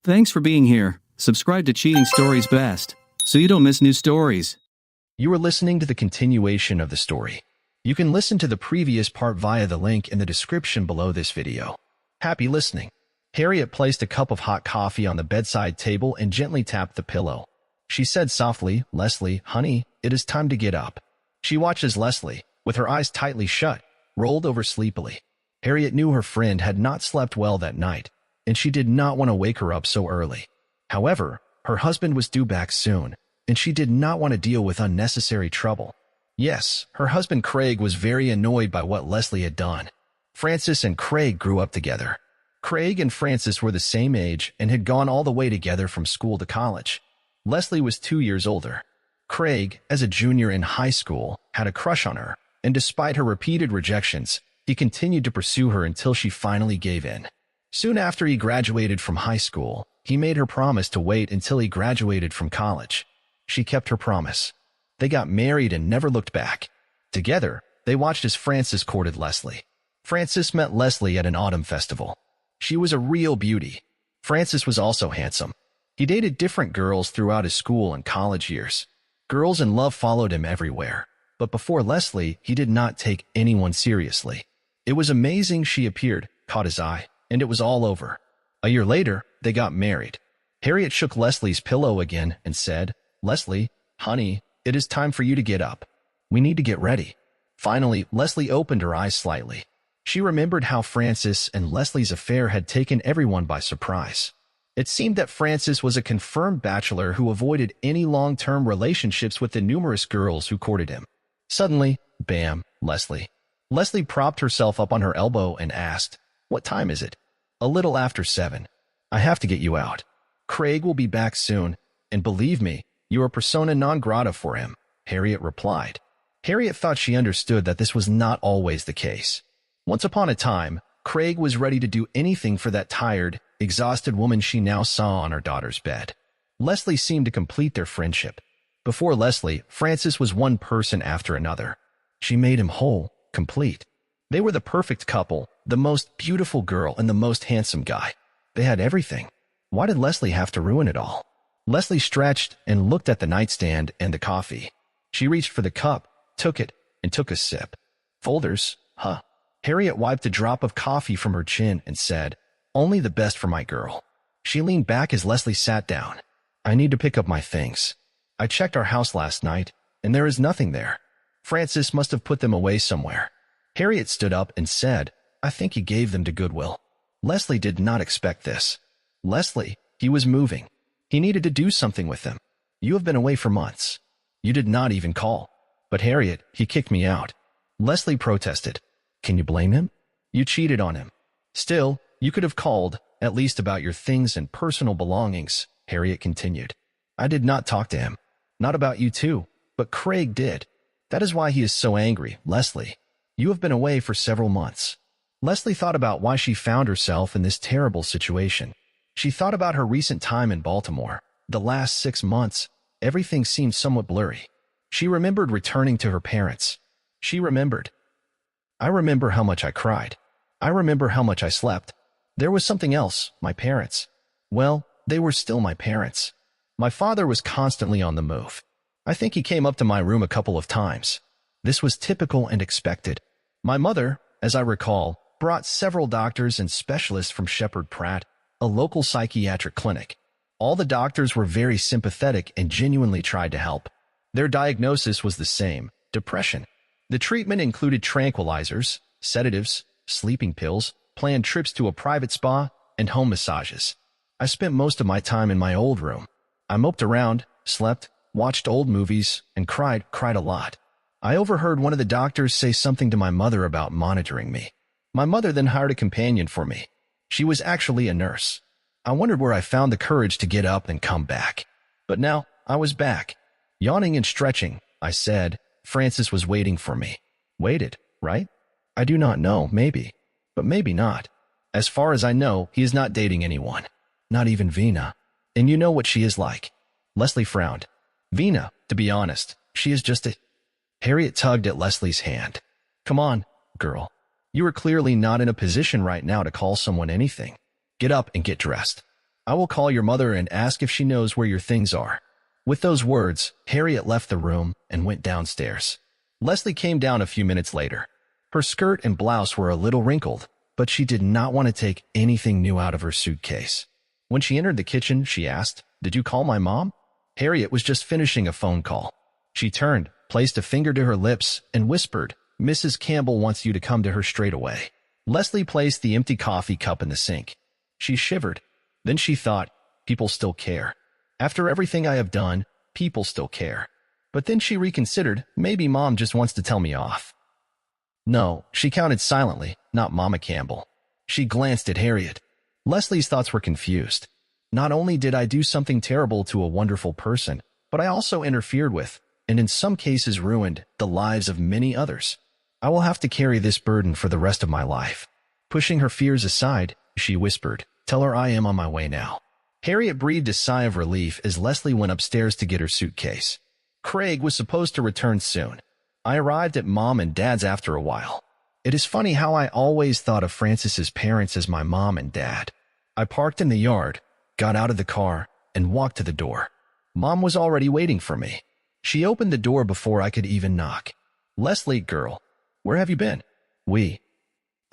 Thanks for being here. Subscribe to Cheating Stories Best, so you don't miss new stories. You are listening to the continuation of the story. You can listen to the previous part via the link in the description below this video. Happy listening. Harriet placed a cup of hot coffee on the bedside table and gently tapped the pillow. She said softly, "Leslie, honey, it is time to get up." She watched as Leslie, with her eyes tightly shut, rolled over sleepily. Harriet knew her friend had not slept well that night, and she did not want to wake her up so early. However, her husband was due back soon, and she did not want to deal with unnecessary trouble. Yes, her husband Craig was very annoyed by what Leslie had done. Francis and Craig grew up together. Craig and Francis were the same age and had gone all the way together from school to college. Leslie was 2 years older. Craig, as a junior in high school, had a crush on her, and despite her repeated rejections, he continued to pursue her until she finally gave in. Soon after he graduated from high school, he made her promise to wait until he graduated from college. She kept her promise. They got married and never looked back. Together, they watched as Francis courted Leslie. Francis met Leslie at an autumn festival. She was a real beauty. Francis was also handsome. He dated different girls throughout his school and college years. Girls in love followed him everywhere. But before Leslie, he did not take anyone seriously. It was amazing she appeared, caught his eye, and it was all over. A year later, they got married. Harriet shook Leslie's pillow again and said, "Leslie, honey, it is time for you to get up. We need to get ready." Finally, Leslie opened her eyes slightly. She remembered how Francis and Leslie's affair had taken everyone by surprise. It seemed that Francis was a confirmed bachelor who avoided any long-term relationships with the numerous girls who courted him. Suddenly, bam, Leslie. Leslie propped herself up on her elbow and asked, "What time is it?" "A little after 7. I have to get you out. Craig will be back soon, and believe me, you are persona non grata for him," Harriet replied. Harriet thought she understood that this was not always the case. Once upon a time, Craig was ready to do anything for that tired, exhausted woman she now saw on her daughter's bed. Leslie seemed to complete their friendship. Before Leslie, Francis was one person after another. She made him whole, complete. They were the perfect couple, the most beautiful girl and the most handsome guy. They had everything. Why did Leslie have to ruin it all? Leslie stretched and looked at the nightstand and the coffee. She reached for the cup, took it, and took a sip. "Folders, huh?" Harriet wiped a drop of coffee from her chin and said, "Only the best for my girl." She leaned back as Leslie sat down. "I need to pick up my things. I checked our house last night, and there is nothing there. Francis must have put them away somewhere." Harriet stood up and said, "I think he gave them to Goodwill." Leslie did not expect this. "Leslie, he was moving. He needed to do something with them. You have been away for months. You did not even call." "But Harriet, he kicked me out." Leslie protested. "Can you blame him? You cheated on him. Still, you could have called, at least about your things and personal belongings," Harriet continued. "I did not talk to him. Not about you too, but Craig did. That is why he is so angry, Leslie. You have been away for several months." Leslie thought about why she found herself in this terrible situation. She thought about her recent time in Baltimore. The last 6 months, everything seemed somewhat blurry. She remembered returning to her parents. She remembered. "I remember how much I cried. I remember how much I slept. There was something else, my parents. Well, they were still my parents. My father was constantly on the move. I think he came up to my room a couple of times. This was typical and expected. My mother, as I recall, brought several doctors and specialists from Shepherd Pratt, a local psychiatric clinic. All the doctors were very sympathetic and genuinely tried to help. Their diagnosis was the same: depression. The treatment included tranquilizers, sedatives, sleeping pills, planned trips to a private spa, and home massages. I spent most of my time in my old room. I moped around, slept, watched old movies, and cried a lot. I overheard one of the doctors say something to my mother about monitoring me. My mother then hired a companion for me. She was actually a nurse. I wondered where I found the courage to get up and come back. But now, I was back. Yawning and stretching, I said, "Francis was waiting for me." Waited, right? I do not know, maybe. But maybe not. As far as I know, he is not dating anyone. Not even Vina. And you know what she is like. Leslie frowned. "Vina, to be honest, she is just a—" Harriet tugged at Leslie's hand. "Come on, girl. You are clearly not in a position right now to call someone anything. Get up and get dressed." I will call your mother and ask if she knows where your things are." With those words, Harriet left the room and went downstairs. Leslie came down a few minutes later. Her skirt and blouse were a little wrinkled, but she did not want to take anything new out of her suitcase. When she entered the kitchen, she asked, "Did you call my mom?" Harriet was just finishing a phone call. She turned, placed a finger to her lips, and whispered, "Mrs. Campbell wants you to come to her straight away." Leslie placed the empty coffee cup in the sink. She shivered. Then she thought, people still care. After everything I have done, people still care. But then she reconsidered, maybe Mom just wants to tell me off. No, she counted silently, not Mama Campbell. She glanced at Harriet. Leslie's thoughts were confused. Not only did I do something terrible to a wonderful person, but I also interfered with, and in some cases ruined, the lives of many others. I will have to carry this burden for the rest of my life. Pushing her fears aside, she whispered, "Tell her I am on my way now." Harriet breathed a sigh of relief as Leslie went upstairs to get her suitcase. Craig was supposed to return soon. I arrived at Mom and Dad's after a while. It is funny how I always thought of Francis's parents as my mom and dad. I parked in the yard, got out of the car, and walked to the door. Mom was already waiting for me. She opened the door before I could even knock. "Leslie, girl, where have you been?"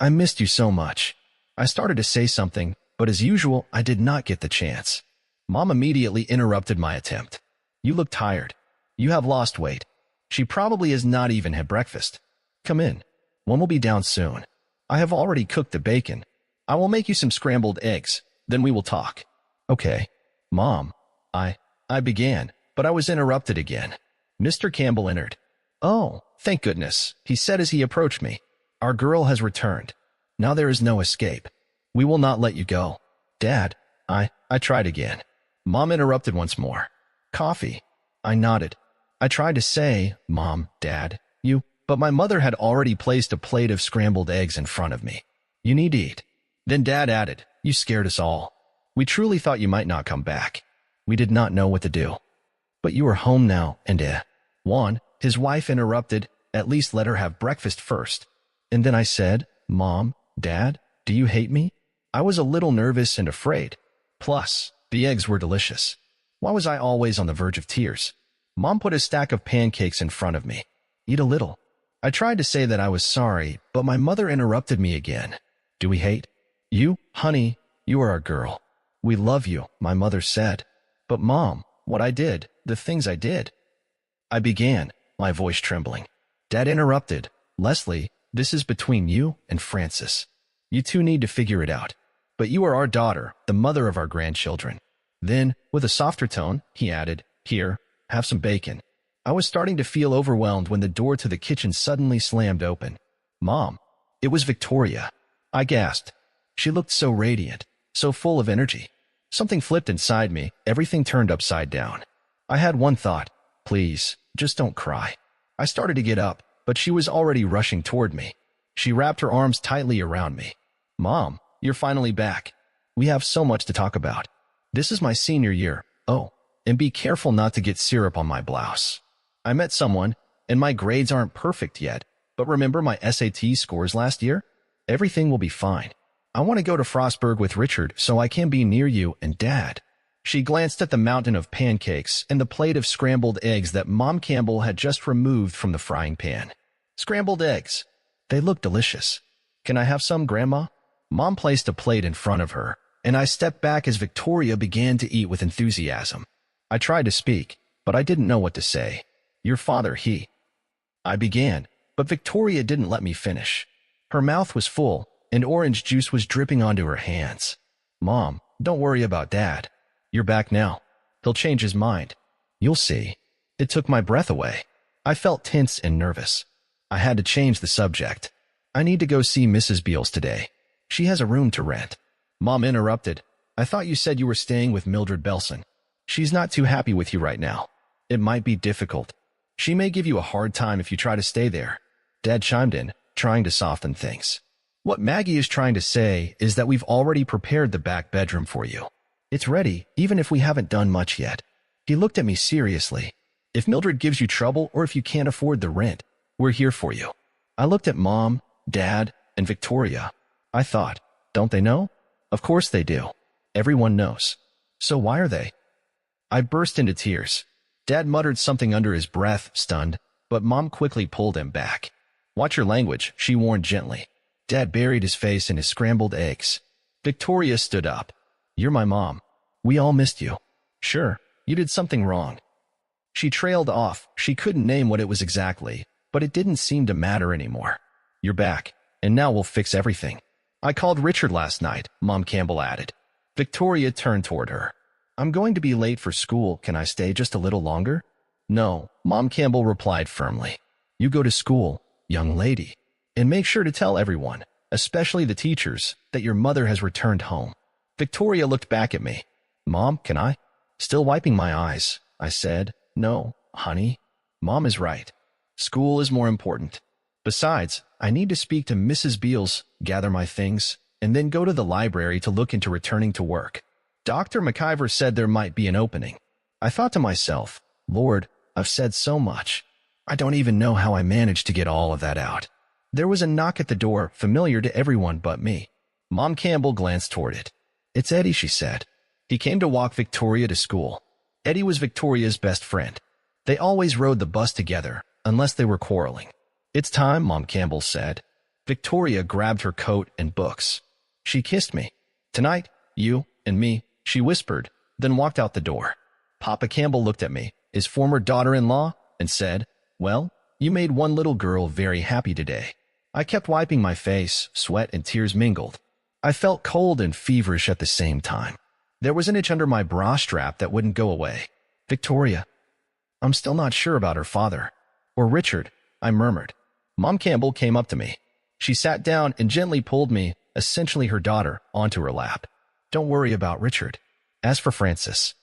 I missed you so much." I started to say something, but as usual, I did not get the chance. Mom immediately interrupted my attempt. "You look tired. You have lost weight. She probably has not even had breakfast. Come in. One will be down soon. I have already cooked the bacon. I will make you some scrambled eggs. Then we will talk." "Okay, Mom." I began, but I was interrupted again. Mr. Campbell entered. "Oh, thank goodness," he said as he approached me. "Our girl has returned. Now there is no escape. We will not let you go." "Dad," I tried again. Mom interrupted once more. "Coffee." I nodded. I tried to say, "Mom, Dad, you," but my mother had already placed a plate of scrambled eggs in front of me. "You need to eat." Then Dad added, "You scared us all. We truly thought you might not come back. We did not know what to do. But you are home now, and Juan," his wife interrupted, "at least let her have breakfast first." And then I said, "Mom, Dad, do you hate me?" I was a little nervous and afraid. Plus, the eggs were delicious. Why was I always on the verge of tears? Mom put a stack of pancakes in front of me. "Eat a little." I tried to say that I was sorry, but my mother interrupted me again. "Do we hate you? Honey, you are our girl. We love you," my mother said. "But Mom, what I did, the things I did." I began, my voice trembling. Dad interrupted. "Leslie, this is between you and Francis. You two need to figure it out. But you are our daughter, the mother of our grandchildren." Then, with a softer tone, he added, "Here, have some bacon." I was starting to feel overwhelmed when the door to the kitchen suddenly slammed open. "Mom." It was Victoria. I gasped. She looked so radiant, so full of energy. Something flipped inside me, everything turned upside down. I had one thought, "Please, just don't cry." I started to get up, but she was already rushing toward me. She wrapped her arms tightly around me. "Mom, you're finally back. We have so much to talk about. This is my senior year. Oh, and be careful not to get syrup on my blouse. I met someone, and my grades aren't perfect yet, but remember my SAT scores last year? Everything will be fine. I want to go to Frostburg with Richard so I can be near you and Dad." She glanced at the mountain of pancakes and the plate of scrambled eggs that Mom Campbell had just removed from the frying pan. "Scrambled eggs. They look delicious. Can I have some, Grandma?" Mom placed a plate in front of her, and I stepped back as Victoria began to eat with enthusiasm. I tried to speak, but I didn't know what to say. "Your father, I began, but Victoria didn't let me finish. Her mouth was full, and orange juice was dripping onto her hands. "Mom, don't worry about Dad. You're back now. He'll change his mind. You'll see." It took my breath away. I felt tense and nervous. I had to change the subject. "I need to go see Mrs. Beals today. She has a room to rent." Mom interrupted. "I thought you said you were staying with Mildred Belson. She's not too happy with you right now. It might be difficult. She may give you a hard time if you try to stay there." Dad chimed in, trying to soften things. "What Maggie is trying to say is that we've already prepared the back bedroom for you. It's ready, even if we haven't done much yet." He looked at me seriously. "If Mildred gives you trouble or if you can't afford the rent, we're here for you." I looked at Mom, Dad, and Victoria. I thought, don't they know? Of course they do. Everyone knows. So why are they? I burst into tears. Dad muttered something under his breath, stunned, but Mom quickly pulled him back. Watch your language, she warned gently. Dad buried his face in his scrambled eggs. Victoria stood up. You're my mom. We all missed you. Sure, you did something wrong. She trailed off. She couldn't name what it was exactly, but it didn't seem to matter anymore. You're back, and now we'll fix everything. I called Richard last night, Mom Campbell added. Victoria turned toward her. I'm going to be late for school. Can I stay just a little longer? No, Mom Campbell replied firmly. You go to school, young lady, and make sure to tell everyone, especially the teachers, that your mother has returned home. Victoria looked back at me. Mom, can I? Still wiping my eyes, I said. No, honey. Mom is right. School is more important. Besides, I need to speak to Mrs. Beals, gather my things, and then go to the library to look into returning to work. Dr. McIver said there might be an opening. I thought to myself, Lord, I've said so much. I don't even know how I managed to get all of that out. There was a knock at the door, familiar to everyone but me. Mom Campbell glanced toward it. It's Eddie, she said. He came to walk Victoria to school. Eddie was Victoria's best friend. They always rode the bus together, unless they were quarreling. It's time, Mom Campbell said. Victoria grabbed her coat and books. She kissed me. Tonight, you and me, she whispered, then walked out the door. Papa Campbell looked at me, his former daughter-in-law, and said, Well, you made one little girl very happy today. I kept wiping my face, sweat and tears mingled. I felt cold and feverish at the same time. There was an itch under my bra strap that wouldn't go away. Victoria. I'm still not sure about her father. Or Richard, I murmured. Mom Campbell came up to me. She sat down and gently pulled me, essentially her daughter, onto her lap. Don't worry about Richard. As for Francis.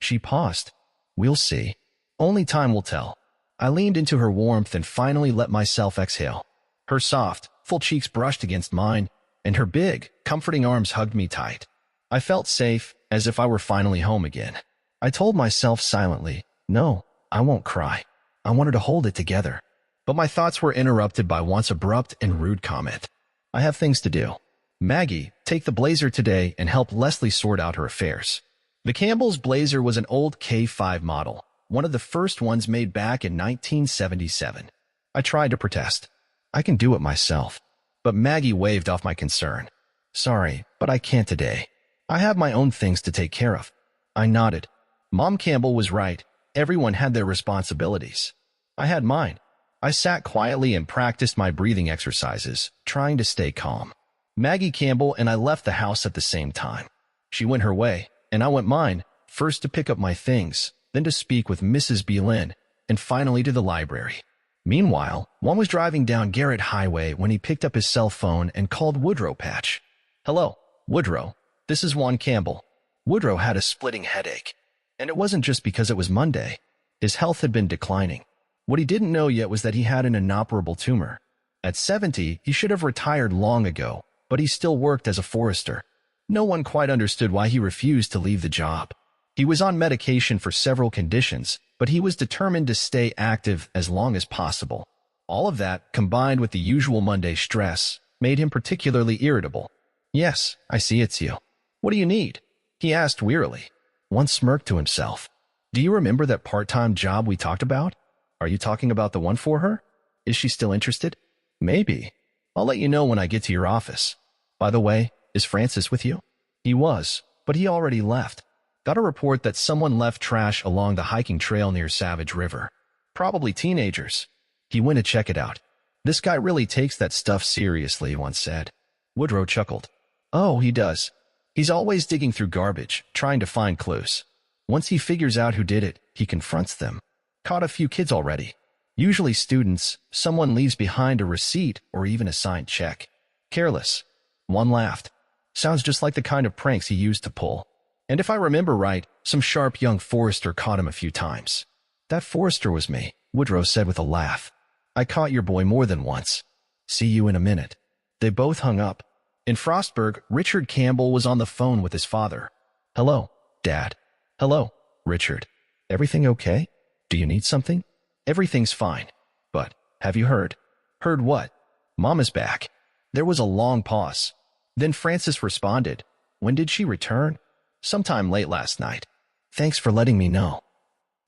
She paused. We'll see. Only time will tell. I leaned into her warmth and finally let myself exhale. Her soft, full cheeks brushed against mine, and her big, comforting arms hugged me tight. I felt safe, as if I were finally home again. I told myself silently, no, I won't cry. I wanted to hold it together. But my thoughts were interrupted by Juan's abrupt and rude comment. I have things to do. Maggie, take the blazer today and help Leslie sort out her affairs. The Campbell's blazer was an old K5 model, one of the first ones made back in 1977. I tried to protest. I can do it myself. But Maggie waved off my concern. Sorry, but I can't today. I have my own things to take care of. I nodded. Mom Campbell was right. Everyone had their responsibilities. I had mine. I sat quietly and practiced my breathing exercises, trying to stay calm. Maggie Campbell and I left the house at the same time. She went her way, and I went mine, first to pick up my things, then to speak with Mrs. Beelin, and finally to the library. Meanwhile, Juan was driving down Garrett Highway when he picked up his cell phone and called Woodrow Patch. Hello, Woodrow. This is Juan Campbell. Woodrow had a splitting headache. And it wasn't just because it was Monday. His health had been declining. What he didn't know yet was that he had an inoperable tumor. At 70, he should have retired long ago, but he still worked as a forester. No one quite understood why he refused to leave the job. He was on medication for several conditions, but he was determined to stay active as long as possible. All of that, combined with the usual Monday stress, made him particularly irritable. Yes, I see it's you. What do you need? He asked wearily. One smirked to himself. Do you remember that part-time job we talked about? Are you talking about the one for her? Is she still interested? Maybe. I'll let you know when I get to your office. By the way, is Francis with you? He was, but he already left. Got a report that someone left trash along the hiking trail near Savage River. Probably teenagers. He went to check it out. This guy really takes that stuff seriously, one said. Woodrow chuckled. Oh, he does. He's always digging through garbage, trying to find clues. Once he figures out who did it, he confronts them. Caught a few kids already. Usually students, someone leaves behind a receipt or even a signed check. Careless. One laughed. Sounds just like the kind of pranks he used to pull. And if I remember right, some sharp young forester caught him a few times. That forester was me, Woodrow said with a laugh. I caught your boy more than once. See you in a minute. They both hung up. In Frostburg, Richard Campbell was on the phone with his father. Hello, Dad. Hello, Richard. Everything okay? Do you need something? Everything's fine. But, have you heard? Heard what? Mom is back. There was a long pause. Then Francis responded. When did she return? sometime late last night. Thanks for letting me know.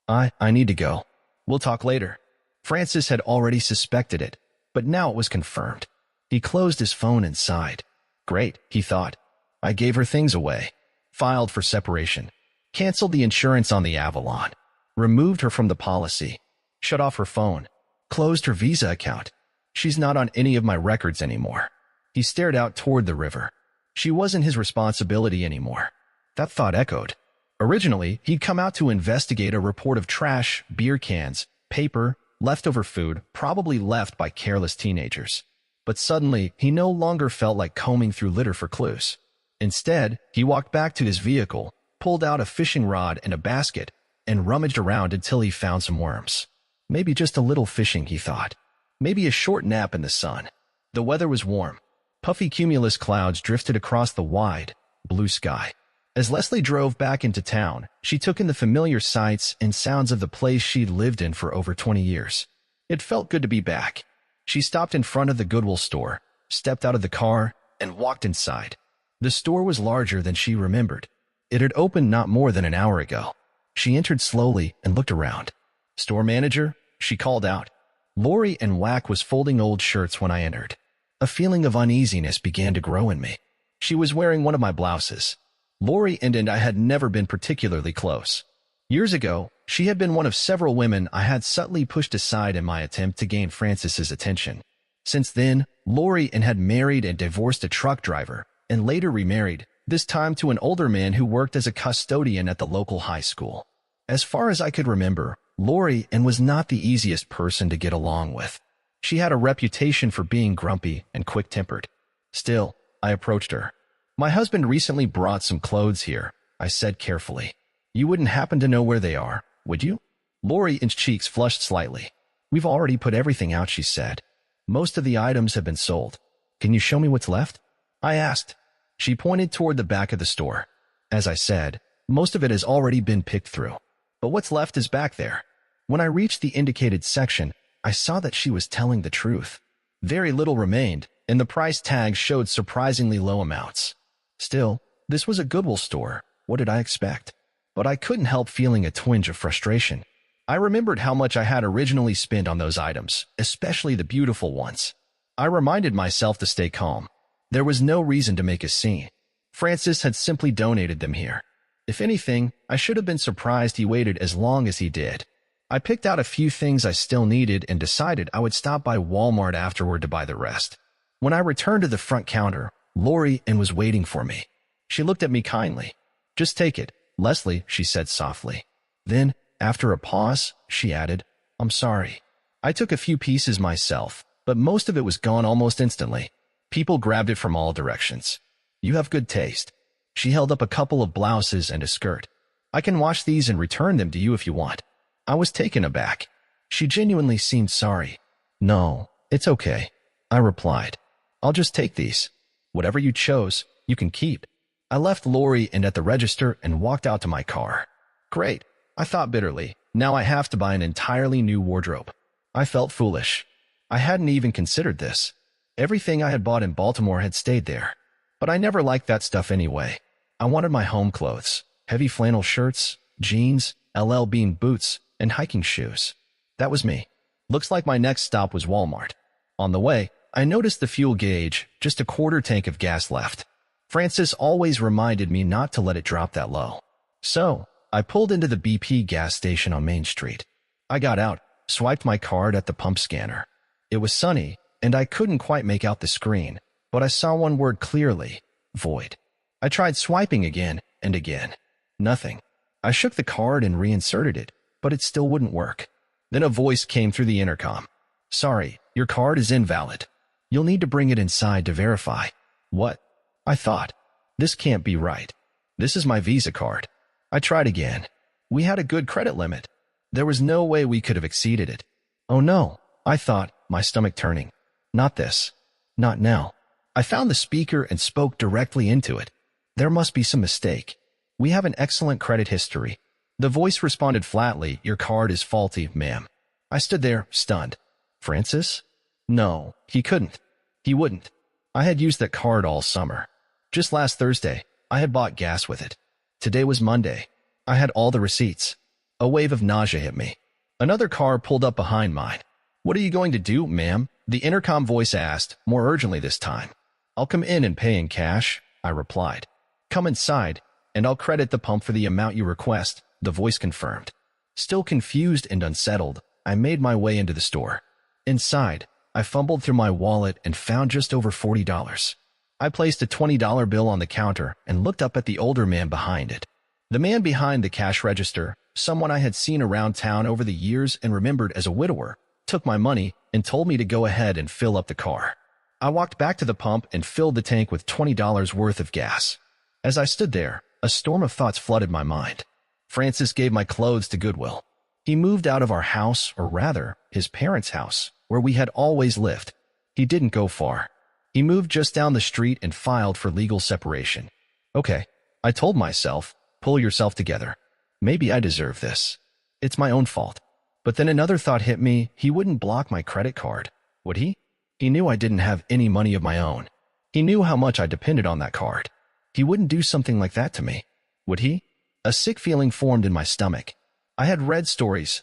I need to go. We'll talk later. Francis had already suspected it, but now it was confirmed. He closed his phone and sighed. Great, he thought. I gave her things away. Filed for separation. Canceled the insurance on the Avalon. Removed her from the policy. Shut off her phone. Closed her Visa account. She's not on any of my records anymore. He stared out toward the river. She wasn't his responsibility anymore. That thought echoed. Originally, he'd come out to investigate a report of trash, beer cans, paper, leftover food, probably left by careless teenagers. But suddenly, he no longer felt like combing through litter for clues. Instead, he walked back to his vehicle, pulled out a fishing rod and a basket, and rummaged around until he found some worms. Maybe just a little fishing, he thought. Maybe a short nap in the sun. The weather was warm. Puffy cumulus clouds drifted across the wide, blue sky. As Leslie drove back into town, she took in the familiar sights and sounds of the place she'd lived in for over 20 years. It felt good to be back. She stopped in front of the Goodwill store, stepped out of the car, and walked inside. The store was larger than she remembered. It had opened not more than an hour ago. She entered slowly and looked around. "Store manager?" she called out. Lori and Wack was folding old shirts when I entered. A feeling of uneasiness began to grow in me. She was wearing one of my blouses. Lori and I had never been particularly close. Years ago, she had been one of several women I had subtly pushed aside in my attempt to gain Francis's attention. Since then, Lori had married and divorced a truck driver, and later remarried, this time to an older man who worked as a custodian at the local high school. As far as I could remember, Lori was not the easiest person to get along with. She had a reputation for being grumpy and quick-tempered. Still, I approached her. "My husband recently brought some clothes here," I said carefully. "You wouldn't happen to know where they are, would you?" Lori's cheeks flushed slightly. "We've already put everything out," she said. "Most of the items have been sold. Can you show me what's left?" I asked. She pointed toward the back of the store. As I said, most of it has already been picked through. But what's left is back there. When I reached the indicated section, I saw that she was telling the truth. Very little remained, and the price tag showed surprisingly low amounts. Still, this was a Goodwill store. What did I expect? But I couldn't help feeling a twinge of frustration. I remembered how much I had originally spent on those items, especially the beautiful ones. I reminded myself to stay calm. There was no reason to make a scene. Francis had simply donated them here. If anything, I should have been surprised he waited as long as he did. I picked out a few things I still needed and decided I would stop by Walmart afterward to buy the rest. When I returned to the front counter, Lori was waiting for me. She looked at me kindly. "Just take it, Leslie," she said softly. Then, after a pause, she added, "I'm sorry. I took a few pieces myself, but most of it was gone almost instantly. People grabbed it from all directions. You have good taste." She held up a couple of blouses and a skirt. "I can wash these and return them to you if you want." I was taken aback. She genuinely seemed sorry. "No, it's okay," I replied. "I'll just take these. Whatever you chose, you can keep." I left Lori at the register and walked out to my car. Great, I thought bitterly. Now I have to buy an entirely new wardrobe. I felt foolish. I hadn't even considered this. Everything I had bought in Baltimore had stayed there. But I never liked that stuff anyway. I wanted my home clothes, heavy flannel shirts, jeans, LL Bean boots, and hiking shoes. That was me. Looks like my next stop was Walmart. On the way, I noticed the fuel gauge, just a quarter tank of gas left. Francis always reminded me not to let it drop that low. So, I pulled into the BP gas station on Main Street. I got out, swiped my card at the pump scanner. It was sunny, and I couldn't quite make out the screen, but I saw one word clearly: void. I tried swiping again and again. Nothing. I shook the card and reinserted it, but it still wouldn't work. Then a voice came through the intercom. "Sorry, your card is invalid. You'll need to bring it inside to verify." What? I thought. This can't be right. This is my Visa card. I tried again. We had a good credit limit. There was no way we could have exceeded it. Oh no, I thought, my stomach turning. Not this. Not now. I found the speaker and spoke directly into it. There must be some mistake. We have an excellent credit history. The voice responded flatly, "Your card is faulty, ma'am." I stood there, stunned. Francis? No, he couldn't. He wouldn't. I had used that card all summer. Just last Thursday, I had bought gas with it. Today was Monday. I had all the receipts. A wave of nausea hit me. Another car pulled up behind mine. "What are you going to do, ma'am?" the intercom voice asked, more urgently this time. "I'll come in and pay in cash," I replied. "Come inside, and I'll credit the pump for the amount you request," the voice confirmed. Still confused and unsettled, I made my way into the store. Inside, I fumbled through my wallet and found just over $40. I placed a $20 bill on the counter and looked up at the older man behind it. The man behind the cash register, someone I had seen around town over the years and remembered as a widower, took my money and told me to go ahead and fill up the car. I walked back to the pump and filled the tank with $20 worth of gas. As I stood there, a storm of thoughts flooded my mind. Francis gave my clothes to Goodwill. He moved out of our house, or rather, his parents' house, where we had always lived. He didn't go far. He moved just down the street and filed for legal separation. Okay, I told myself, pull yourself together. Maybe I deserve this. It's my own fault. But then another thought hit me. He wouldn't block my credit card, would he? He knew I didn't have any money of my own. He knew how much I depended on that card. He wouldn't do something like that to me, would he? A sick feeling formed in my stomach. I had read stories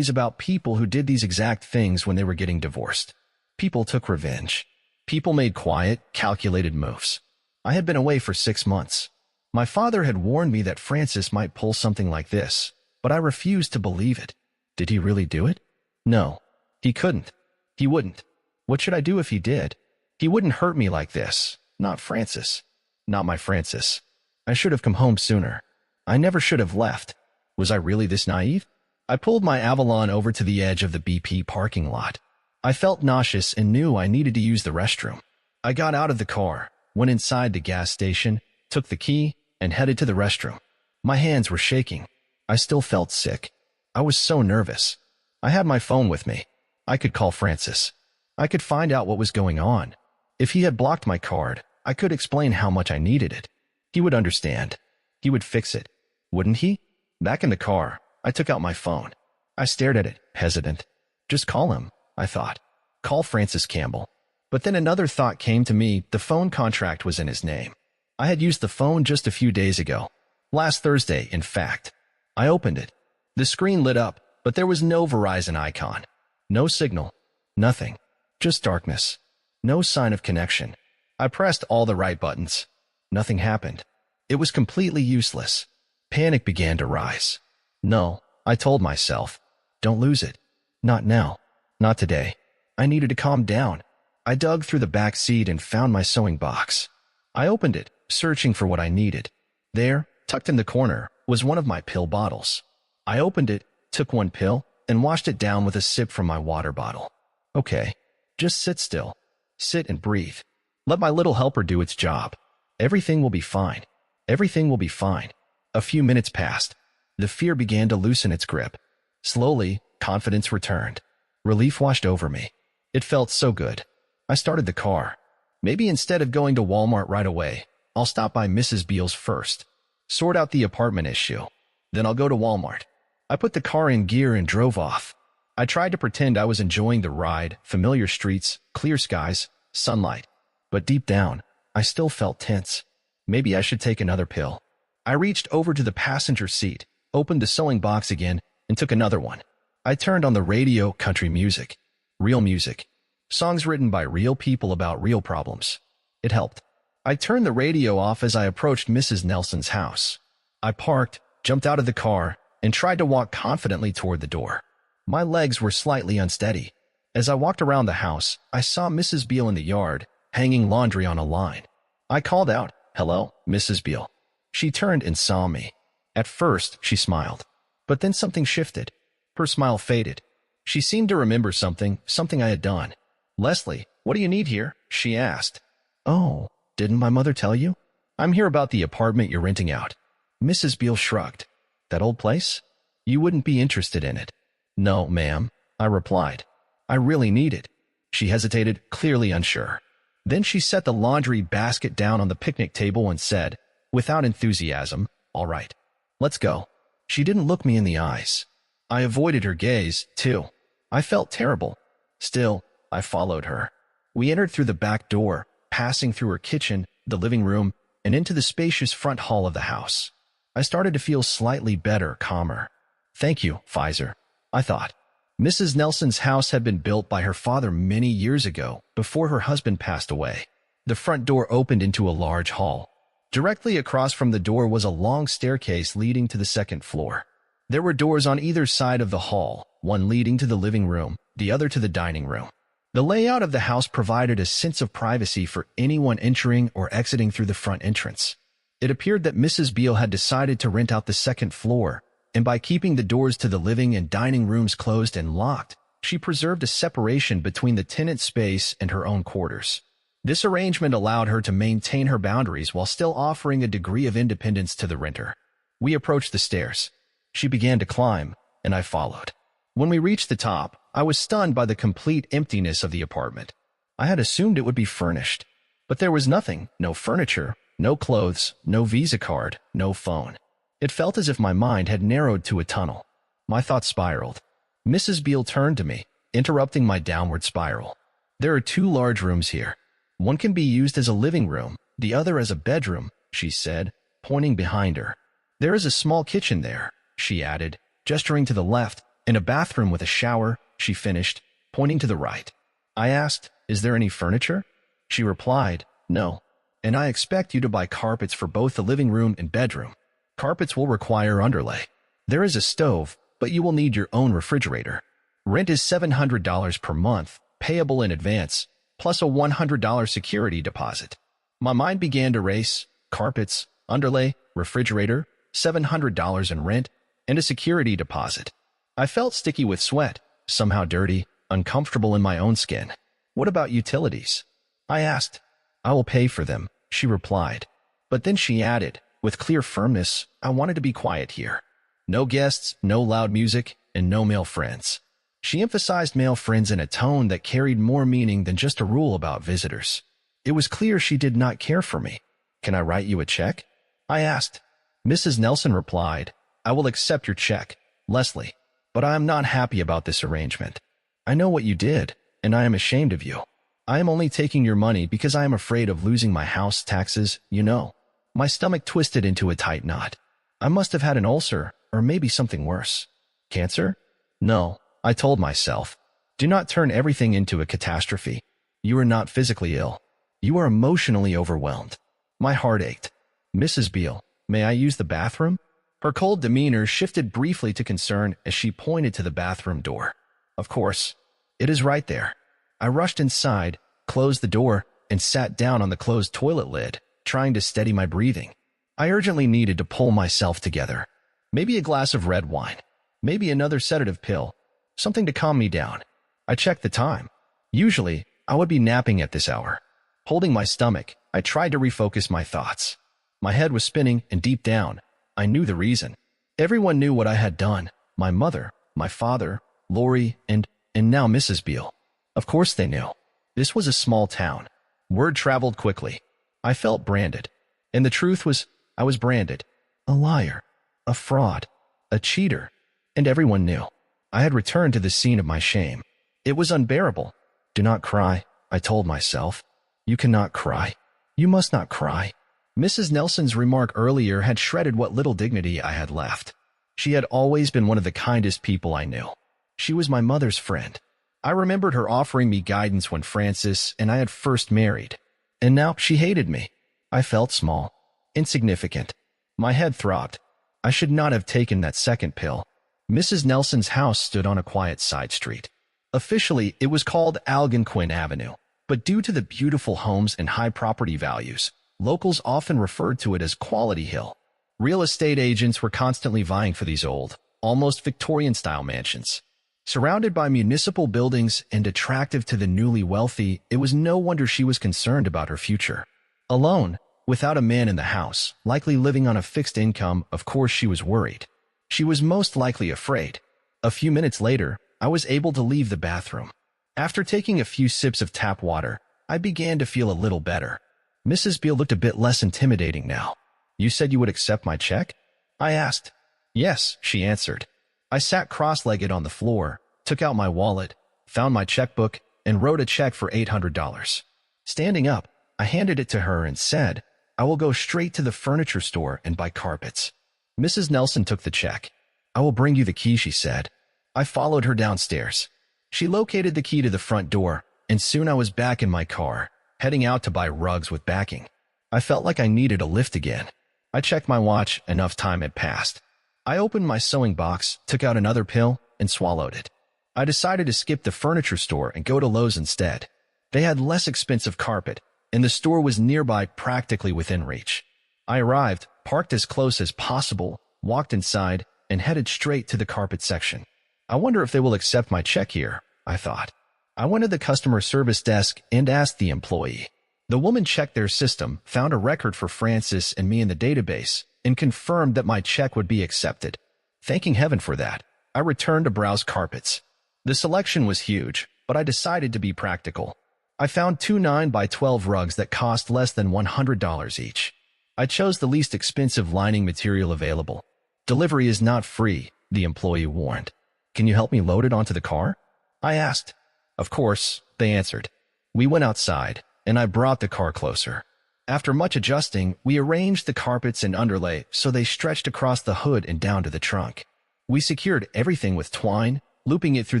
about people who did these exact things when they were getting divorced. People took revenge. People made quiet, calculated moves. I had been away for 6 months. My father had warned me that Francis might pull something like this, but I refused to believe it. Did he really do it? No, he couldn't. He wouldn't. What should I do if he did? He wouldn't hurt me like this. Not Francis. Not my Francis. I should have come home sooner. I never should have left. Was I really this naive? I pulled my Avalon over to the edge of the BP parking lot. I felt nauseous and knew I needed to use the restroom. I got out of the car, went inside the gas station, took the key, and headed to the restroom. My hands were shaking. I still felt sick. I was so nervous. I had my phone with me. I could call Francis. I could find out what was going on. If he had blocked my card, I could explain how much I needed it. He would understand. He would fix it. Wouldn't he? Back in the car, I took out my phone. I stared at it, hesitant. Just call him, I thought. Call Francis Campbell. But then another thought came to me. The phone contract was in his name. I had used the phone just a few days ago. Last Thursday, in fact. I opened it. The screen lit up, but there was no Verizon icon. No signal. Nothing. Just darkness. No sign of connection. I pressed all the right buttons. Nothing happened. It was completely useless. Panic began to rise. No, I told myself. Don't lose it. Not now. Not today. I needed to calm down. I dug through the back seat and found my sewing box. I opened it, searching for what I needed. There, tucked in the corner, was one of my pill bottles. I opened it, took one pill, and washed it down with a sip from my water bottle. Okay, just sit still. Sit and breathe. Let my little helper do its job. Everything will be fine. Everything will be fine. A few minutes passed. The fear began to loosen its grip. Slowly, confidence returned. Relief washed over me. It felt so good. I started the car. Maybe instead of going to Walmart right away, I'll stop by Mrs. Beale's first. Sort out the apartment issue. Then I'll go to Walmart. I put the car in gear and drove off. I tried to pretend I was enjoying the ride, familiar streets, clear skies, sunlight. But deep down, I still felt tense. Maybe I should take another pill. I reached over to the passenger seat, opened the sewing box again, and took another one. I turned on the radio. Country music. Real music. Songs written by real people about real problems. It helped. I turned the radio off as I approached Mrs. Nelson's house. I parked, jumped out of the car, and tried to walk confidently toward the door. My legs were slightly unsteady. As I walked around the house, I saw Mrs. Beale in the yard, hanging laundry on a line. I called out, "Hello, Mrs. Beale." She turned and saw me. At first, she smiled. But then something shifted. Her smile faded. She seemed to remember something I had done. "Leslie, what do you need here?" she asked. "Oh, didn't my mother tell you? I'm here about the apartment you're renting out." Mrs. Beale shrugged. "That old place? You wouldn't be interested in it." "No, ma'am," I replied. "I really need it." She hesitated, clearly unsure. Then she set the laundry basket down on the picnic table and said, without enthusiasm, "All right, let's go." She didn't look me in the eyes. I avoided her gaze, too. I felt terrible. Still, I followed her. We entered through the back door, passing through her kitchen, the living room, and into the spacious front hall of the house. I started to feel slightly better, calmer. Thank you, Pfizer, I thought. Mrs. Nelson's house had been built by her father many years ago, before her husband passed away. The front door opened into a large hall. Directly across from the door was a long staircase leading to the second floor. There were doors on either side of the hall, one leading to the living room, the other to the dining room. The layout of the house provided a sense of privacy for anyone entering or exiting through the front entrance. It appeared that Mrs. Beale had decided to rent out the second floor, and by keeping the doors to the living and dining rooms closed and locked, she preserved a separation between the tenant space and her own quarters. This arrangement allowed her to maintain her boundaries while still offering a degree of independence to the renter. We approached the stairs. She began to climb, and I followed. When we reached the top, I was stunned by the complete emptiness of the apartment. I had assumed it would be furnished, but there was nothing, no furniture, no clothes, no Visa card, no phone. It felt as if my mind had narrowed to a tunnel. My thoughts spiraled. Mrs. Beale turned to me, interrupting my downward spiral. There are 2 large rooms here. One can be used as a living room, the other as a bedroom, she said, pointing behind her. There is a small kitchen there, she added, gesturing to the left, and a bathroom with a shower, she finished, pointing to the right. I asked, is there any furniture? She replied, no. And I expect you to buy carpets for both the living room and bedroom. Carpets will require underlay. There is a stove, but you will need your own refrigerator. Rent is $700 per month, payable in advance, plus a $100 security deposit. My mind began to race. Carpets, underlay, refrigerator, $700 in rent, and a security deposit. I felt sticky with sweat, somehow dirty, uncomfortable in my own skin. What about utilities? I asked. I will pay for them, she replied. But then she added, with clear firmness, I wanted to be quiet here. No guests, no loud music, and no male friends. She emphasized male friends in a tone that carried more meaning than just a rule about visitors. It was clear she did not care for me. Can I write you a check? I asked. Mrs. Nelson replied, I will accept your check, Leslie, but I am not happy about this arrangement. I know what you did, and I am ashamed of you. I am only taking your money because I am afraid of losing my house taxes, you know. My stomach twisted into a tight knot. I must have had an ulcer, or maybe something worse. Cancer? No, I told myself. Do not turn everything into a catastrophe. You are not physically ill. You are emotionally overwhelmed. My heart ached. Mrs. Beale, may I use the bathroom? Her cold demeanor shifted briefly to concern as she pointed to the bathroom door. Of course. It is right there. I rushed inside, closed the door, and sat down on the closed toilet lid, trying to steady my breathing. I urgently needed to pull myself together. Maybe a glass of red wine. Maybe another sedative pill. Something to calm me down. I checked the time. Usually, I would be napping at this hour. Holding my stomach, I tried to refocus my thoughts. My head was spinning, and deep down, I knew the reason. Everyone knew what I had done. My mother, my father, Lori, and now Mrs. Beale. Of course they knew. This was a small town. Word traveled quickly. I felt branded. And the truth was, I was branded. A liar. A fraud. A cheater. And everyone knew. I had returned to the scene of my shame. It was unbearable. Do not cry, I told myself. You cannot cry. You must not cry. Mrs. Nelson's remark earlier had shredded what little dignity I had left. She had always been one of the kindest people I knew. She was my mother's friend. I remembered her offering me guidance when Francis and I had first married. And now she hated me. I felt small, insignificant. My head throbbed. I should not have taken that second pill. Mrs. Nelson's house stood on a quiet side street. Officially, it was called Algonquin Avenue, but due to the beautiful homes and high property values, locals often referred to it as Quality Hill. Real estate agents were constantly vying for these old, almost Victorian-style mansions. Surrounded by municipal buildings and attractive to the newly wealthy, it was no wonder she was concerned about her future. Alone, without a man in the house, likely living on a fixed income, of course she was worried. She was most likely afraid. A few minutes later, I was able to leave the bathroom. After taking a few sips of tap water, I began to feel a little better. Mrs. Beale looked a bit less intimidating now. You said you would accept my check? I asked. Yes, she answered. I sat cross-legged on the floor, took out my wallet, found my checkbook, and wrote a check for $800. Standing up, I handed it to her and said, I will go straight to the furniture store and buy carpets. Mrs. Nelson took the check. "I will bring you the key," she said. I followed her downstairs. She located the key to the front door, and soon I was back in my car, heading out to buy rugs with backing. I felt like I needed a lift again. I checked my watch. Enough time had passed. I opened my sewing box, took out another pill, and swallowed it. I decided to skip the furniture store and go to Lowe's instead. They had less expensive carpet, and the store was nearby, practically within reach. I arrived, parked as close as possible, walked inside, and headed straight to the carpet section. I wonder if they will accept my check here, I thought. I went to the customer service desk and asked the employee. The woman checked their system, found a record for Francis and me in the database, and confirmed that my check would be accepted. Thanking heaven for that, I returned to browse carpets. The selection was huge, but I decided to be practical. I found two 9x12 rugs that cost less than $100 each. I chose the least expensive lining material available. "Delivery is not free," the employee warned. "Can you help me load it onto the car?" I asked. "Of course," they answered. We went outside, and I brought the car closer. After much adjusting, we arranged the carpets and underlay so they stretched across the hood and down to the trunk. We secured everything with twine, looping it through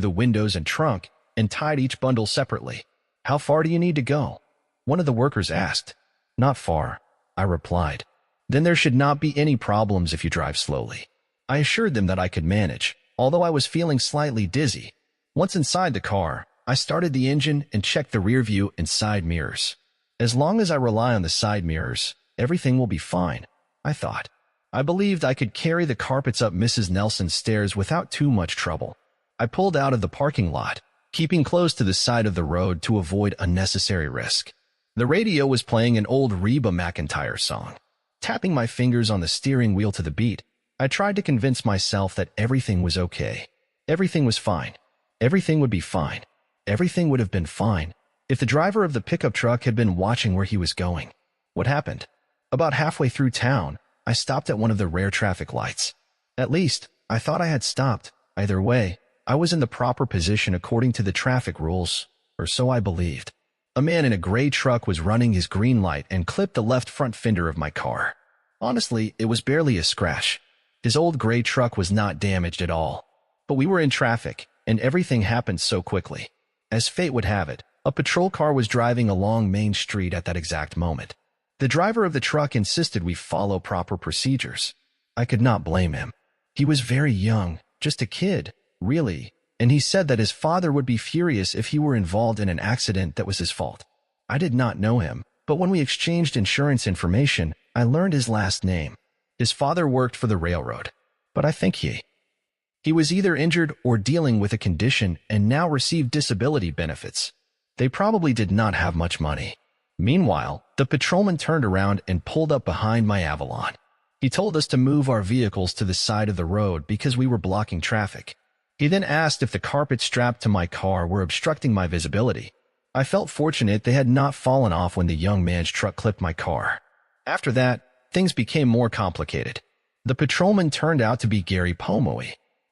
the windows and trunk, and tied each bundle separately. "How far do you need to go?" one of the workers asked. "Not far," I replied. "Then there should not be any problems if you drive slowly." I assured them that I could manage, although I was feeling slightly dizzy. Once inside the car, I started the engine and checked the rear view and side mirrors. As long as I rely on the side mirrors, everything will be fine, I thought. I believed I could carry the carpets up Mrs. Nelson's stairs without too much trouble. I pulled out of the parking lot, keeping close to the side of the road to avoid unnecessary risk. The radio was playing an old Reba McEntire song. Tapping my fingers on the steering wheel to the beat, I tried to convince myself that everything was okay. Everything was fine. Everything would be fine. Everything would have been fine if the driver of the pickup truck had been watching where he was going. What happened? About halfway through town, I stopped at one of the rare traffic lights. At least, I thought I had stopped. Either way, I was in the proper position according to the traffic rules, or so I believed. A man in a gray truck was running his green light and clipped the left front fender of my car. Honestly, it was barely a scratch. His old gray truck was not damaged at all. But we were in traffic, and everything happened so quickly. As fate would have it, a patrol car was driving along Main Street at that exact moment. The driver of the truck insisted we follow proper procedures. I could not blame him. He was very young, just a kid, really, and he said that his father would be furious if he were involved in an accident that was his fault. I did not know him, but when we exchanged insurance information, I learned his last name. His father worked for the railroad, but I think he was either injured or dealing with a condition and now received disability benefits. They probably did not have much money. Meanwhile, the patrolman turned around and pulled up behind my Avalon. He told us to move our vehicles to the side of the road because we were blocking traffic. He then asked if the carpet strapped to my car were obstructing my visibility. I felt fortunate they had not fallen off when the young man's truck clipped my car. After that, things became more complicated. The patrolman turned out to be Gary Pomoe.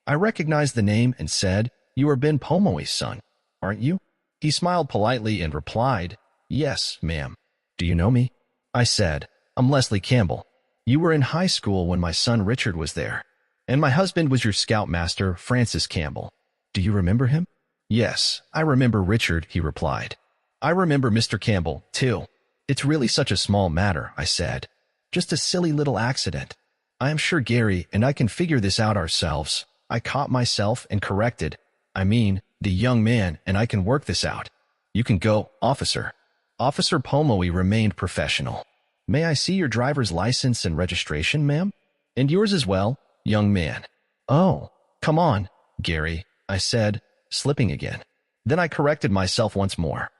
I recognized the name and said, "You are Ben Pomoe's son, aren't you?" He smiled politely and replied, "Yes, ma'am." "Do you know me?" I said, "I'm Leslie Campbell. You were in high school when my son Richard was there. And my husband was your scoutmaster, Francis Campbell. Do you remember him?" "Yes, I remember Richard," he replied. "I remember Mr. Campbell, too. It's really such a small matter," I said. "Just a silly little accident. I am sure Gary and I can figure this out ourselves." I caught myself and corrected. The young man and I can work this out. "You can go, officer." Officer Pomoe remained professional. "May I see your driver's license and registration, ma'am?" "And yours as well, young man." "Oh, come on, Gary," I said, slipping again. Then I corrected myself once more.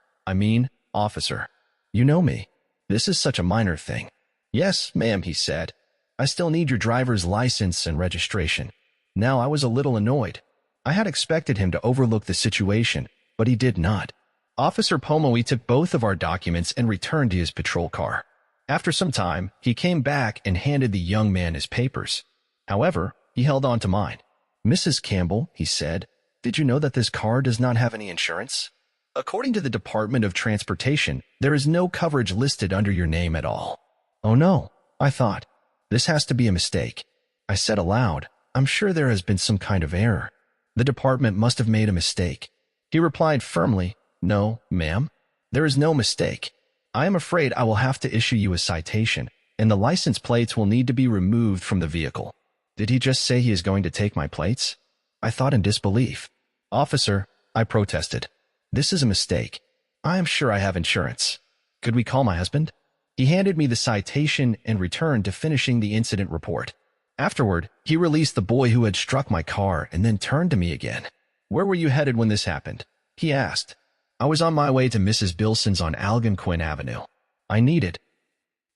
Officer. "You know me. This is such a minor thing." "Yes, ma'am," he said. "I still need your driver's license and registration." Now I was a little annoyed. I had expected him to overlook the situation, but he did not. Officer Pomoe took both of our documents and returned to his patrol car. After some time, he came back and handed the young man his papers. However, he held on to mine. "Mrs. Campbell," he said, "did you know that this car does not have any insurance? According to the Department of Transportation, there is no coverage listed under your name at all." "Oh no," I thought. "This has to be a mistake." I said aloud. I'm sure there has been some kind of error. The department must have made a mistake. He replied firmly, No, ma'am. There is no mistake. I am afraid I will have to issue you a citation, and the license plates will need to be removed from the vehicle. Did he just say he is going to take my plates? I thought in disbelief. Officer, I protested. This is a mistake. I am sure I have insurance. Could we call my husband? He handed me the citation and returned to finishing the incident report. Afterward, he released the boy who had struck my car and then turned to me again. Where were you headed when this happened? He asked. I was on my way to Mrs. Bilson's on Algonquin Avenue. I needed.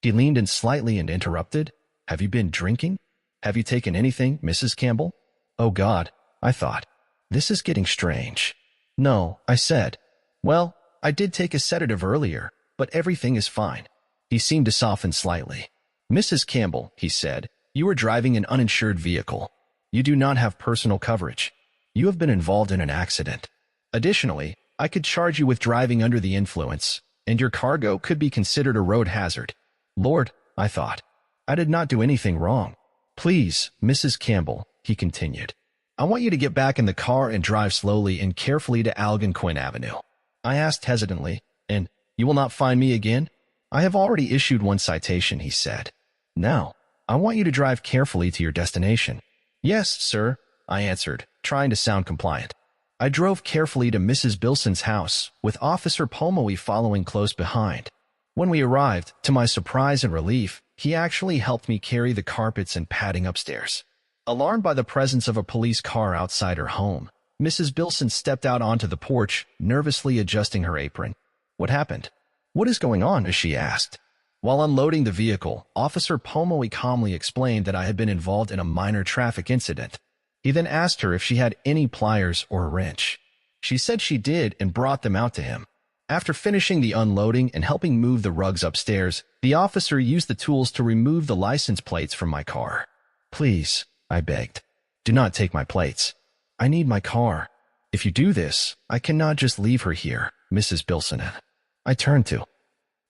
He leaned in slightly and interrupted. Have you been drinking? Have you taken anything, Mrs. Campbell? Oh God, I thought. This is getting strange. No, I said. Well, I did take a sedative earlier, but everything is fine. He seemed to soften slightly. Mrs. Campbell, he said, you are driving an uninsured vehicle. You do not have personal coverage. You have been involved in an accident. Additionally, I could charge you with driving under the influence, and your cargo could be considered a road hazard. Lord, I thought. I did not do anything wrong. Please, Mrs. Campbell, he continued. I want you to get back in the car and drive slowly and carefully to Algonquin Avenue. I asked hesitantly, and you will not find me again? I have already issued one citation, he said. Now, I want you to drive carefully to your destination. Yes, sir, I answered, trying to sound compliant. I drove carefully to Mrs. Bilson's house, with Officer Pomoe following close behind. When we arrived, to my surprise and relief, he actually helped me carry the carpets and padding upstairs. Alarmed by the presence of a police car outside her home, Mrs. Bilson stepped out onto the porch, nervously adjusting her apron. What happened? What is going on? She asked. While unloading the vehicle, Officer Pomoe calmly explained that I had been involved in a minor traffic incident. He then asked her if she had any pliers or a wrench. She said she did and brought them out to him. After finishing the unloading and helping move the rugs upstairs, the officer used the tools to remove the license plates from my car. Please, I begged, do not take my plates. I need my car. If you do this, I cannot just leave her here, Mrs. Bilson. I turned to.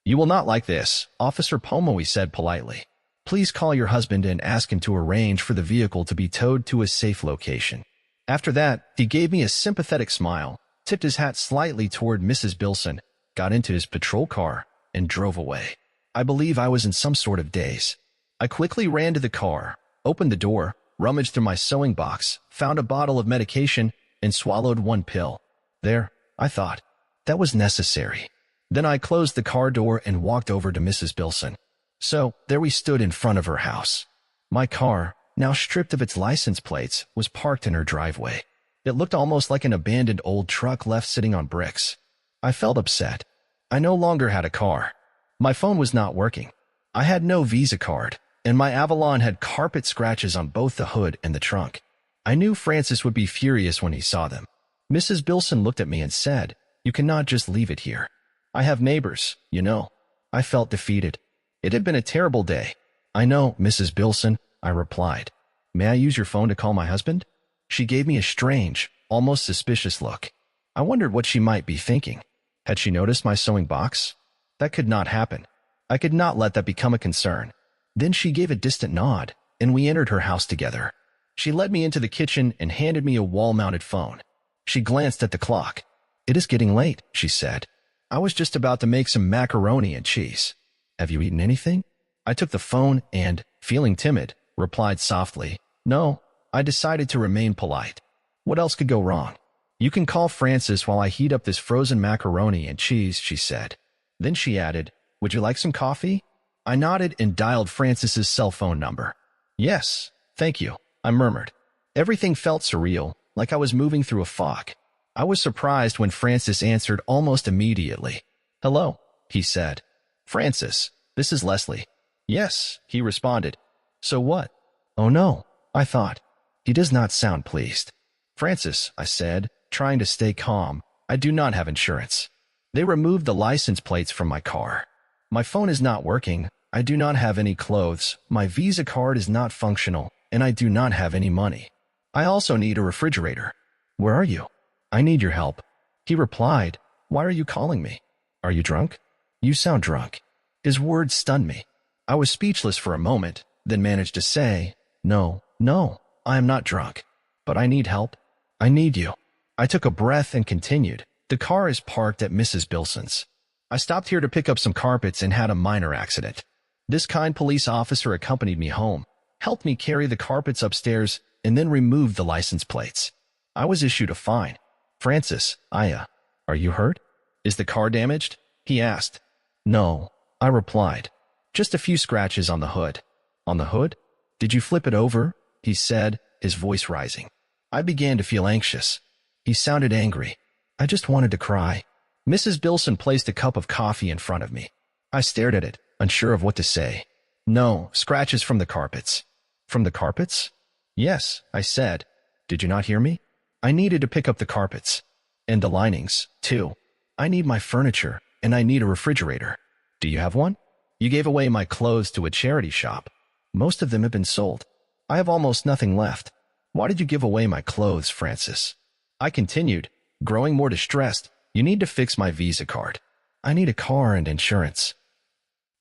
You will not like this, Officer Pomoe said politely. Please call your husband and ask him to arrange for the vehicle to be towed to a safe location. After that, he gave me a sympathetic smile, tipped his hat slightly toward Mrs. Bilson, got into his patrol car, and drove away. I believe I was in some sort of daze. I quickly ran to the car, opened the door, rummaged through my sewing box, found a bottle of medication, and swallowed one pill. There, I thought. That was necessary. Then I closed the car door and walked over to Mrs. Bilson. So, there we stood in front of her house. My car, now stripped of its license plates, was parked in her driveway. It looked almost like an abandoned old truck left sitting on bricks. I felt upset. I no longer had a car. My phone was not working. I had no Visa card, and my Avalon had carpet scratches on both the hood and the trunk. I knew Francis would be furious when he saw them. Mrs. Bilson looked at me and said, You cannot just leave it here. I have neighbors, you know. I felt defeated. It had been a terrible day. I know, Mrs. Bilson, I replied. May I use your phone to call my husband? She gave me a strange, almost suspicious look. I wondered what she might be thinking. Had she noticed my sewing box? That could not happen. I could not let that become a concern. Then she gave a distant nod, and we entered her house together. She led me into the kitchen and handed me a wall-mounted phone. She glanced at the clock. It is getting late, she said. I was just about to make some macaroni and cheese. Have you eaten anything? I took the phone and, feeling timid, replied softly, No, I decided to remain polite. What else could go wrong? You can call Francis while I heat up this frozen macaroni and cheese, she said. Then she added, Would you like some coffee? I nodded and dialed Francis's cell phone number. Yes, thank you, I murmured. Everything felt surreal, like I was moving through a fog. I was surprised when Francis answered almost immediately. Hello, he said. Francis, this is Leslie. Yes, he responded. So what? Oh no, I thought. He does not sound pleased. Francis, I said, trying to stay calm, I do not have insurance. They removed the license plates from my car. My phone is not working. I do not have any clothes. My Visa card is not functional, and I do not have any money. I also need a refrigerator. Where are you? I need your help. He replied, Why are you calling me? Are you drunk? You sound drunk. His words stunned me. I was speechless for a moment, then managed to say, No, No, I am not drunk. But I need help. I need you. I took a breath and continued. The car is parked at Mrs. Bilson's. I stopped here to pick up some carpets and had a minor accident. This kind police officer accompanied me home, helped me carry the carpets upstairs, and then removed the license plates. I was issued a fine. Francis, are you hurt? Is the car damaged? He asked. No, I replied. Just a few scratches on the hood. On the hood? Did you flip it over? He said, his voice rising. I began to feel anxious. He sounded angry. I just wanted to cry. Mrs. Bilson placed a cup of coffee in front of me. I stared at it, unsure of what to say. No, scratches from the carpets. From the carpets? Yes, I said. Did you not hear me? I needed to pick up the carpets. And the linings, too. I need my furniture, and I need a refrigerator. Do you have one? You gave away my clothes to a charity shop. Most of them have been sold. I have almost nothing left. Why did you give away my clothes, Francis? I continued, growing more distressed. You need to fix my Visa card. I need a car and insurance.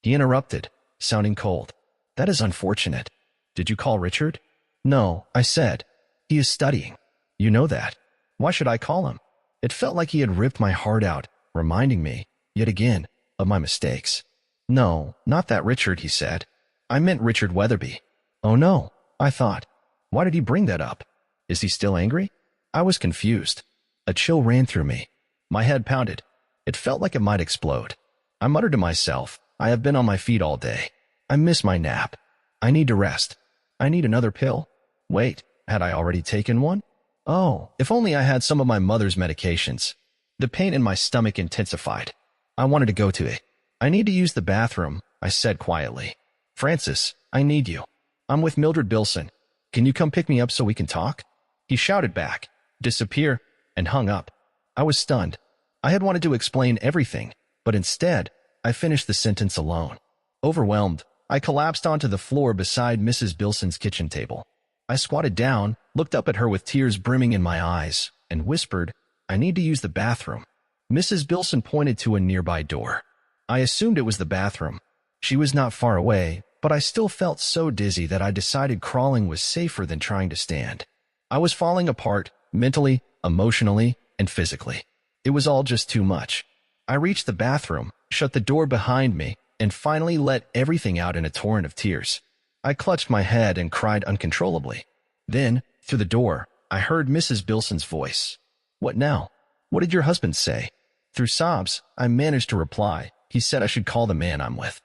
He interrupted, sounding cold. That is unfortunate. Did you call Richard? No, I said. He is studying. You know that. Why should I call him? It felt like he had ripped my heart out, reminding me, yet again, of my mistakes. No, not that Richard, he said. I meant Richard Weatherby. Oh no, I thought. Why did he bring that up? Is he still angry? I was confused. A chill ran through me. My head pounded. It felt like it might explode. I muttered to myself, I have been on my feet all day. I miss my nap. I need to rest. I need another pill. Wait, had I already taken one? Oh, if only I had some of my mother's medications. The pain in my stomach intensified. I wanted to go to it. I need to use the bathroom, I said quietly. Francis, I need you. I'm with Mildred Bilson. Can you come pick me up so we can talk? He shouted back, disappear, and hung up. I was stunned. I had wanted to explain everything, but instead, I finished the sentence alone. Overwhelmed, I collapsed onto the floor beside Mrs. Bilson's kitchen table. I squatted down, looked up at her with tears brimming in my eyes, and whispered, I need to use the bathroom. Mrs. Bilson pointed to a nearby door. I assumed it was the bathroom. She was not far away, but I still felt so dizzy that I decided crawling was safer than trying to stand. I was falling apart, mentally, emotionally, and physically. It was all just too much. I reached the bathroom, shut the door behind me, and finally let everything out in a torrent of tears. I clutched my head and cried uncontrollably. Then, through the door, I heard Mrs. Bilson's voice. What now? What did your husband say? Through sobs, I managed to reply. He said I should call the man I'm with.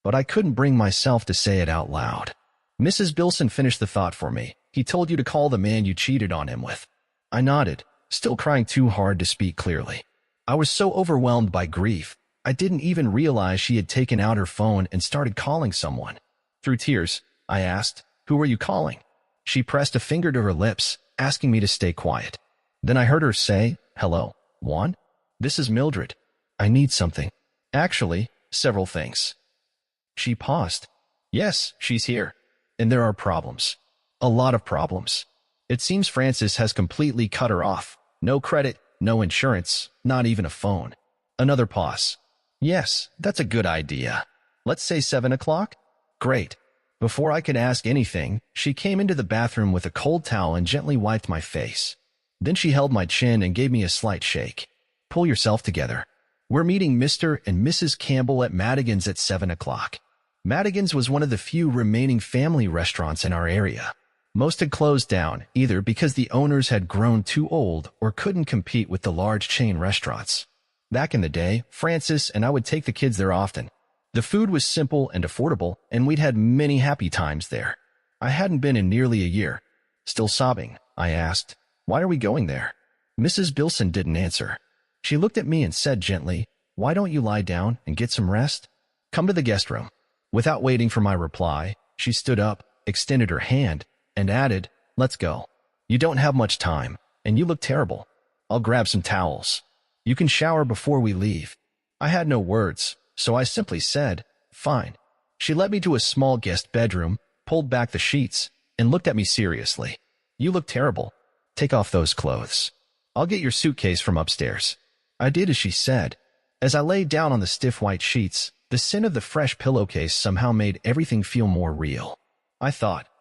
But I couldn't bring myself to say it out loud. Mrs. Bilson finished the thought for me. He told you to call the man you cheated on him with. I nodded, still crying too hard to speak clearly. I was so overwhelmed by grief, I didn't even realize she had taken out her phone and started calling someone. Through tears, I asked, Who are you calling? She pressed a finger to her lips, asking me to stay quiet. Then I heard her say, Hello, Juan? This is Mildred. I need something. Actually, several things. She paused. Yes, she's here. And there are problems. A lot of problems. It seems Francis has completely cut her off. No credit, no insurance, not even a phone. Another pause. Yes, that's a good idea. Let's say 7 o'clock? Great. Before I could ask anything, she came into the bathroom with a cold towel and gently wiped my face. Then she held my chin and gave me a slight shake. Pull yourself together. We're meeting Mr. and Mrs. Campbell at Madigan's at 7 o'clock. Madigan's was one of the few remaining family restaurants in our area. Most had closed down, either because the owners had grown too old or couldn't compete with the large chain restaurants. Back in the day, Francis and I would take the kids there often. The food was simple and affordable, and we'd had many happy times there. I hadn't been in nearly a year. Still sobbing, I asked, Why are we going there? Mrs. Bilson didn't answer. She looked at me and said gently, Why don't you lie down and get some rest? Come to the guest room. Without waiting for my reply, she stood up, extended her hand, and added, Let's go. You don't have much time, and you look terrible. I'll grab some towels. You can shower before we leave. I had no words, so I simply said, Fine. She led me to a small guest bedroom, pulled back the sheets, and looked at me seriously. You look terrible. Take off those clothes. I'll get your suitcase from upstairs. I did as she said. As I lay down on the stiff white sheets, the scent of the fresh pillowcase somehow made everything feel more real. I thought,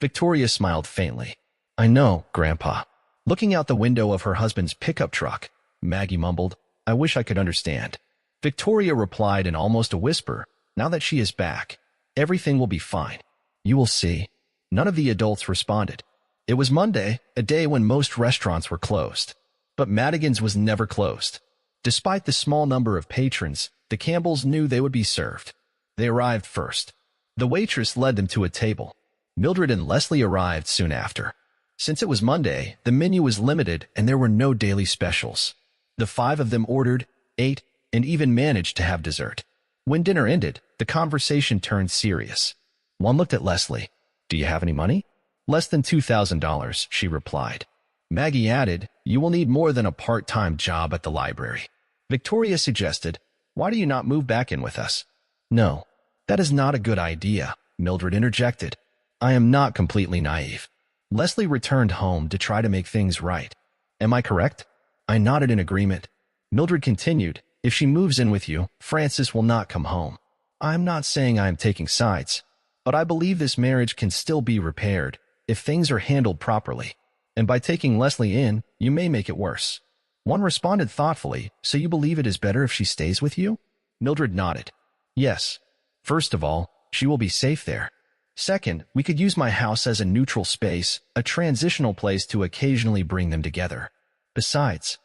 Victoria smiled faintly. I know, Grandpa. Looking out the window of her husband's pickup truck, Maggie mumbled, I wish I could understand. Victoria replied in almost a whisper, now that she is back, everything will be fine. You will see. None of the adults responded. It was Monday, a day when most restaurants were closed. But Madigan's was never closed. Despite the small number of patrons, the Campbells knew they would be served. They arrived first. The waitress led them to a table. Mildred and Leslie arrived soon after. Since it was Monday, the menu was limited and there were no daily specials. The five of them ordered, ate, and even managed to have dessert. When dinner ended, the conversation turned serious. One looked at Leslie. Do you have any money? Less than $2,000, she replied. Maggie added, you will need more than a part-time job at the library. Victoria suggested, why do you not move back in with us? No, that is not a good idea, Mildred interjected. I am not completely naive. Leslie returned home to try to make things right. Am I correct? I nodded in agreement. Mildred continued, if she moves in with you, Francis will not come home. I'm not saying I am taking sides, but I believe this marriage can still be repaired if things are handled properly. And by taking Leslie in, you may make it worse. One responded thoughtfully, so you believe it is better if she stays with you? Mildred nodded. Yes. First of all, she will be safe there. Second, we could use my house as a neutral space, a transitional place to occasionally bring them together. Besides,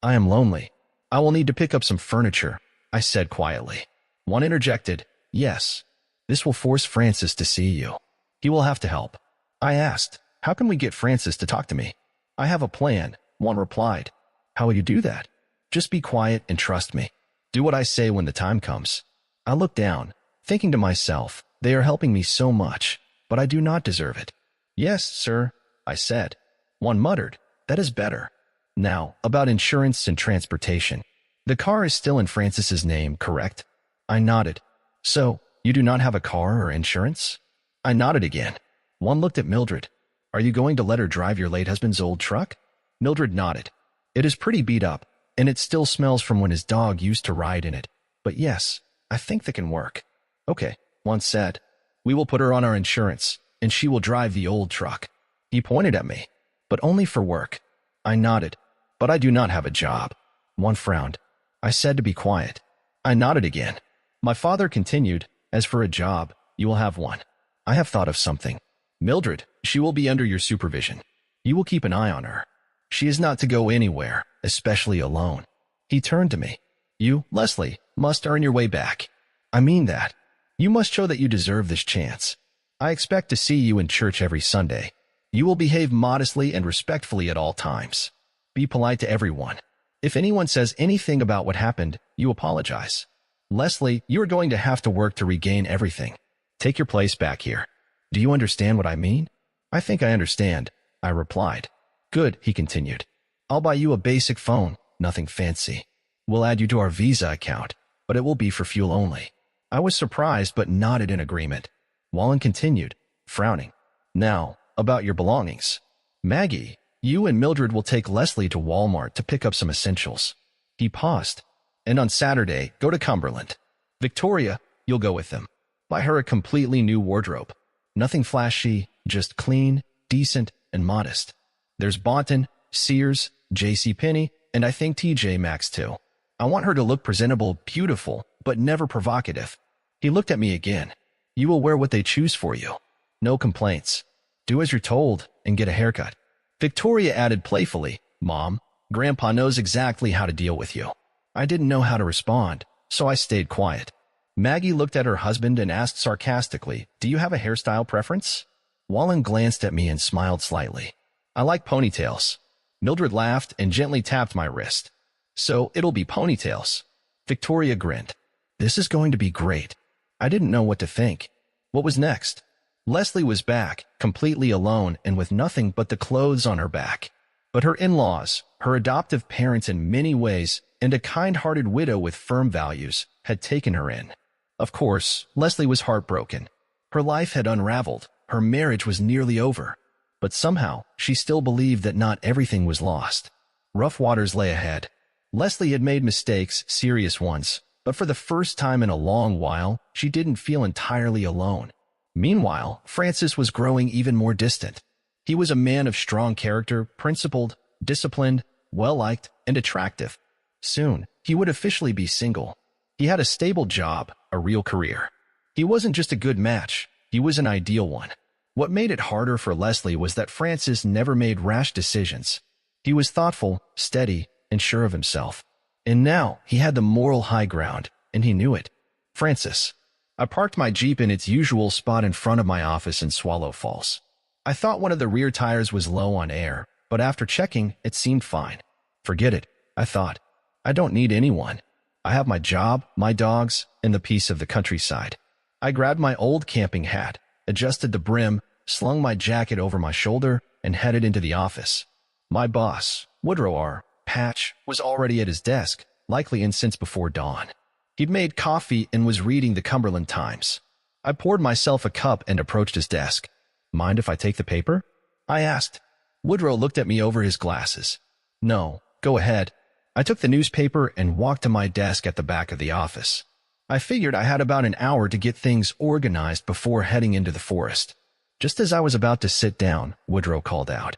I am lonely. I will need to pick up some furniture, I said quietly. One interjected, yes. This will force Francis to see you. He will have to help. I asked, how can we get Francis to talk to me? I have a plan, one replied. How will you do that? Just be quiet and trust me. Do what I say when the time comes. I looked down, thinking to myself, they are helping me so much, but I do not deserve it. Yes, sir, I said. One muttered, that is better. Now, about insurance and transportation. The car is still in Francis's name, correct? I nodded. So, you do not have a car or insurance? I nodded again. One looked at Mildred. Are you going to let her drive your late husband's old truck? Mildred nodded. It is pretty beat up, and it still smells from when his dog used to ride in it. But yes, I think that can work. Okay, one said. We will put her on our insurance, and she will drive the old truck. He pointed at me. But only for work. I nodded. But I do not have a job. One frowned. I said to be quiet. I nodded again. My father continued, as for a job, you will have one. I have thought of something. Mildred, she will be under your supervision. You will keep an eye on her. She is not to go anywhere, especially alone. He turned to me. You, Leslie, must earn your way back. I mean that. You must show that you deserve this chance. I expect to see you in church every Sunday. You will behave modestly and respectfully at all times. Be polite to everyone. If anyone says anything about what happened, you apologize. Leslie, you are going to have to work to regain everything. Take your place back here. Do you understand what I mean? I think I understand, I replied. Good, he continued. I'll buy you a basic phone, nothing fancy. We'll add you to our Visa account, but it will be for fuel only. I was surprised but nodded in agreement. Wallen continued, frowning. Now, about your belongings. Maggie, you and Mildred will take Leslie to Walmart to pick up some essentials. He paused. And on Saturday, go to Cumberland. Victoria, you'll go with them. Buy her a completely new wardrobe. Nothing flashy, just clean, decent, and modest. There's Boynton, Sears, JCPenney, and I think TJ Maxx too. I want her to look presentable, beautiful, but never provocative. He looked at me again. You will wear what they choose for you. No complaints. Do as you're told and get a haircut. Victoria added playfully, Mom, Grandpa knows exactly how to deal with you. I didn't know how to respond, so I stayed quiet. Maggie looked at her husband and asked sarcastically, Do you have a hairstyle preference? Wallen glanced at me and smiled slightly. I like ponytails. Mildred laughed and gently tapped my wrist. So it'll be ponytails. Victoria grinned. This is going to be great. I didn't know what to think. What was next? Leslie was back, completely alone and with nothing but the clothes on her back. But her in-laws, her adoptive parents in many ways, and a kind-hearted widow with firm values, had taken her in. Of course, Leslie was heartbroken. Her life had unraveled. Her marriage was nearly over. But somehow, she still believed that not everything was lost. Rough waters lay ahead. Leslie had made mistakes, serious ones, but for the first time in a long while, she didn't feel entirely alone. Meanwhile, Francis was growing even more distant. He was a man of strong character, principled, disciplined, well-liked, and attractive. Soon, he would officially be single. He had a stable job, a real career. He wasn't just a good match, he was an ideal one. What made it harder for Leslie was that Francis never made rash decisions. He was thoughtful, steady, and sure of himself. And now, he had the moral high ground, and he knew it. Francis. I parked my Jeep in its usual spot in front of my office in Swallow Falls. I thought one of the rear tires was low on air, but after checking, it seemed fine. Forget it, I thought. I don't need anyone. I have my job, my dogs, and the peace of the countryside. I grabbed my old camping hat, adjusted the brim, slung my jacket over my shoulder, and headed into the office. My boss, Woodrow R. Patch, was already at his desk, likely in since before dawn. He'd made coffee and was reading the Cumberland Times. I poured myself a cup and approached his desk. Mind if I take the paper? I asked. Woodrow looked at me over his glasses. No, go ahead. I took the newspaper and walked to my desk at the back of the office. I figured I had about an hour to get things organized before heading into the forest. Just as I was about to sit down, Woodrow called out.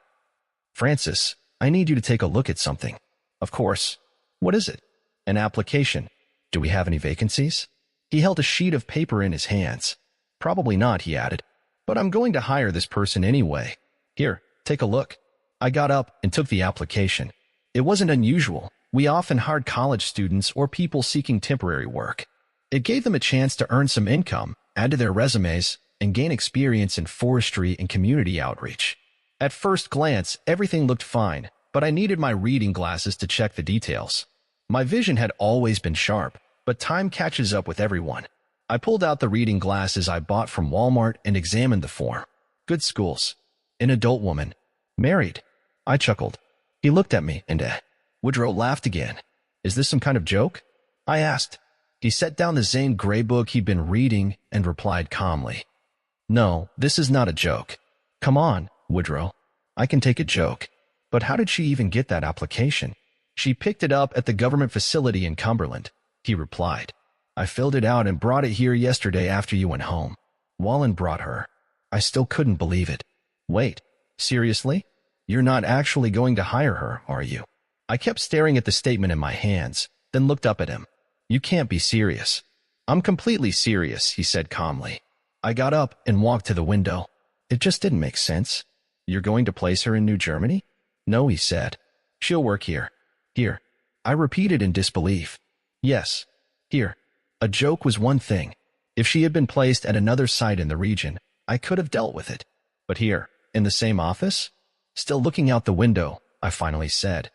Francis, I need you to take a look at something. Of course. What is it? An application. Do we have any vacancies? He held a sheet of paper in his hands. Probably not, he added. But I'm going to hire this person anyway. Here, take a look. I got up and took the application. It wasn't unusual. We often hired college students or people seeking temporary work. It gave them a chance to earn some income, add to their resumes, and gain experience in forestry and community outreach. At first glance, everything looked fine, but I needed my reading glasses to check the details. My vision had always been sharp, but time catches up with everyone. I pulled out the reading glasses I bought from Walmart and examined the form. Good schools. An adult woman. Married. I chuckled. He looked at me and Woodrow laughed again. Is this some kind of joke? I asked. He set down the Zane Grey book he'd been reading and replied calmly. No, this is not a joke. Come on, Woodrow. I can take a joke. But how did she even get that application? She picked it up at the government facility in Cumberland, he replied. I filled it out and brought it here yesterday after you went home. Wallen brought her. I still couldn't believe it. Wait, seriously? You're not actually going to hire her, are you? I kept staring at the statement in my hands, then looked up at him. You can't be serious. I'm completely serious, he said calmly. I got up and walked to the window. It just didn't make sense. You're going to place her in New Germany? No, he said. She'll work here. Here. I repeated in disbelief. Yes. Here. A joke was one thing. If she had been placed at another site in the region, I could have dealt with it. But here, in the same office? Still looking out the window, I finally said.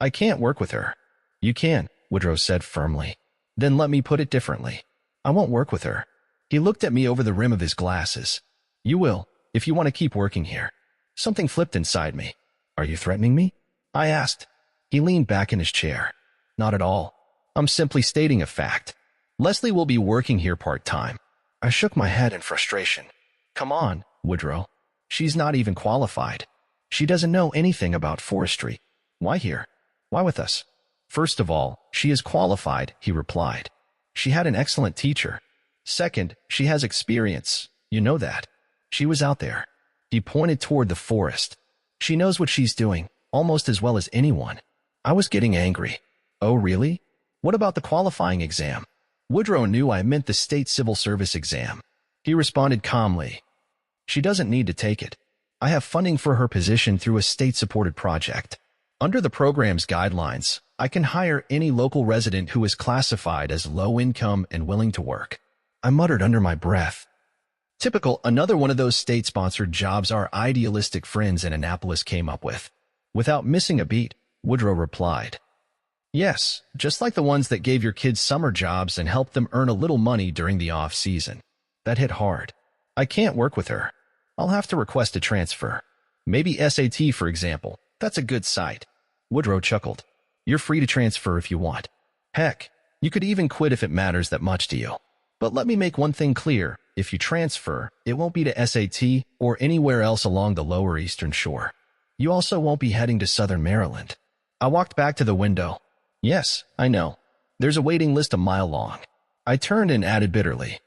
I can't work with her. You can, Woodrow said firmly. Then let me put it differently. I won't work with her. He looked at me over the rim of his glasses. You will, if you want to keep working here. Something flipped inside me. Are you threatening me? I asked. He leaned back in his chair. Not at all. I'm simply stating a fact. Leslie will be working here part-time. I shook my head in frustration. Come on, Woodrow. She's not even qualified. She doesn't know anything about forestry. Why here? Why with us? First of all, she is qualified, he replied. She had an excellent teacher. Second, she has experience. You know that. She was out there. He pointed toward the forest. She knows what she's doing, almost as well as anyone. I was getting angry. Oh, really? What about the qualifying exam? Woodrow knew I meant the state civil service exam. He responded calmly. She doesn't need to take it. I have funding for her position through a state-supported project. Under the program's guidelines, I can hire any local resident who is classified as low income and willing to work. I muttered under my breath. Typical, another one of those state-sponsored jobs our idealistic friends in Annapolis came up with. Without missing a beat, Woodrow replied. Yes, just like the ones that gave your kids summer jobs and helped them earn a little money during the off-season. That hit hard. I can't work with her. I'll have to request a transfer. Maybe SAT, for example. That's a good site. Woodrow chuckled. You're free to transfer if you want. Heck, you could even quit if it matters that much to you. But let me make one thing clear. If you transfer, it won't be to SAT or anywhere else along the lower eastern shore. You also won't be heading to southern Maryland. I walked back to the window. Yes, I know. There's a waiting list a mile long. I turned and added bitterly.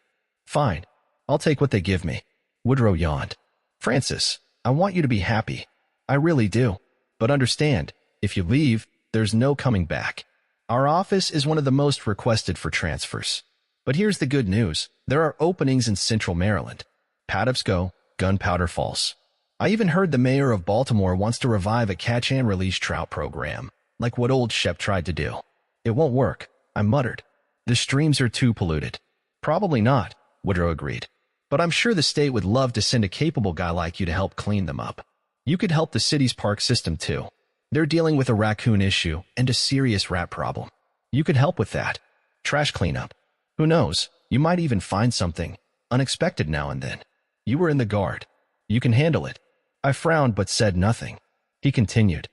Fine. I'll take what they give me. Woodrow yawned. Francis, I want you to be happy. I really do. But understand, if you leave, there's no coming back. Our office is one of the most requested for transfers. But here's the good news. There are openings in Central Maryland. Patapsco, Gunpowder Falls. I even heard the mayor of Baltimore wants to revive a catch-and-release trout program, like what old Shep tried to do. It won't work, I muttered. The streams are too polluted. Probably not, Woodrow agreed. But I'm sure the state would love to send a capable guy like you to help clean them up. You could help the city's park system too. They're dealing with a raccoon issue and a serious rat problem. You could help with that. Trash cleanup. Who knows, you might even find something unexpected now and then. You were in the Guard. You can handle it. I frowned but said nothing. He continued.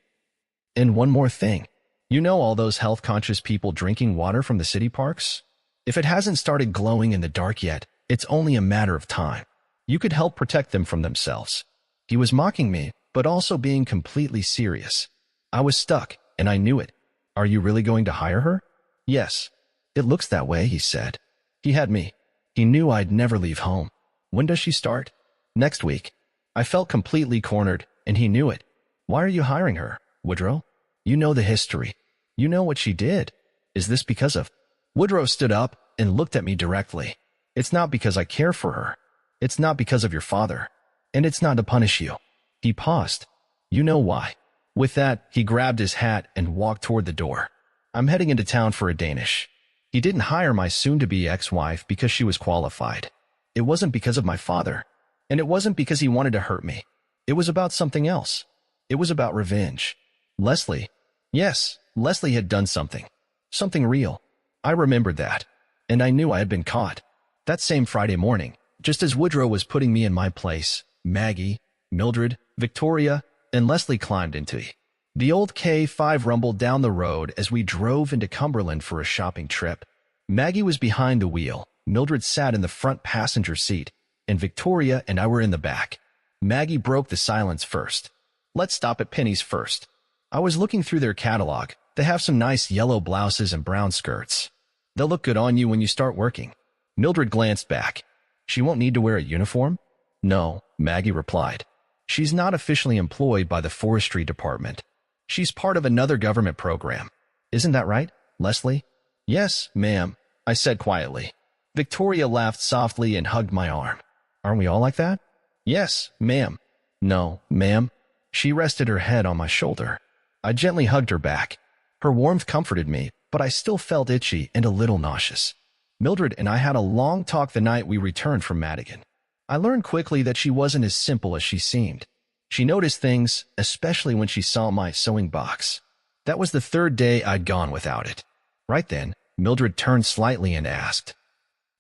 And one more thing. You know all those health-conscious people drinking water from the city parks? If it hasn't started glowing in the dark yet, it's only a matter of time. You could help protect them from themselves. He was mocking me, but also being completely serious. I was stuck, and I knew it. Are you really going to hire her? Yes. It looks that way, he said. He had me. He knew I'd never leave home. When does she start? Next week. I felt completely cornered, and he knew it. Why are you hiring her, Woodrow? You know the history. You know what she did. Is this because of... Woodrow stood up and looked at me directly. It's not because I care for her. It's not because of your father. And it's not to punish you. He paused. You know why. With that, he grabbed his hat and walked toward the door. I'm heading into town for a Danish. He didn't hire my soon-to-be ex-wife because she was qualified. It wasn't because of my father. And it wasn't because he wanted to hurt me. It was about something else. It was about revenge. Leslie. Yes, Leslie had done something. Something real. I remembered that. And I knew I had been caught. That same Friday morning, just as Woodrow was putting me in my place, Maggie, Mildred, Victoria, and Leslie climbed into it. The old K5 rumbled down the road as we drove into Cumberland for a shopping trip. Maggie was behind the wheel. Mildred sat in the front passenger seat, and Victoria and I were in the back. Maggie broke the silence first. Let's stop at Penny's first. I was looking through their catalog. They have some nice yellow blouses and brown skirts. They'll look good on you when you start working. Mildred glanced back. She won't need to wear a uniform? No, Maggie replied. She's not officially employed by the forestry department. She's part of another government program. Isn't that right, Leslie? Yes, ma'am, I said quietly. Victoria laughed softly and hugged my arm. Aren't we all like that? Yes, ma'am. No, ma'am. She rested her head on my shoulder. I gently hugged her back. Her warmth comforted me, but I still felt itchy and a little nauseous. Mildred and I had a long talk the night we returned from Madigan. I learned quickly that she wasn't as simple as she seemed. She noticed things, especially when she saw my sewing box. That was the third day I'd gone without it. Right then, Mildred turned slightly and asked,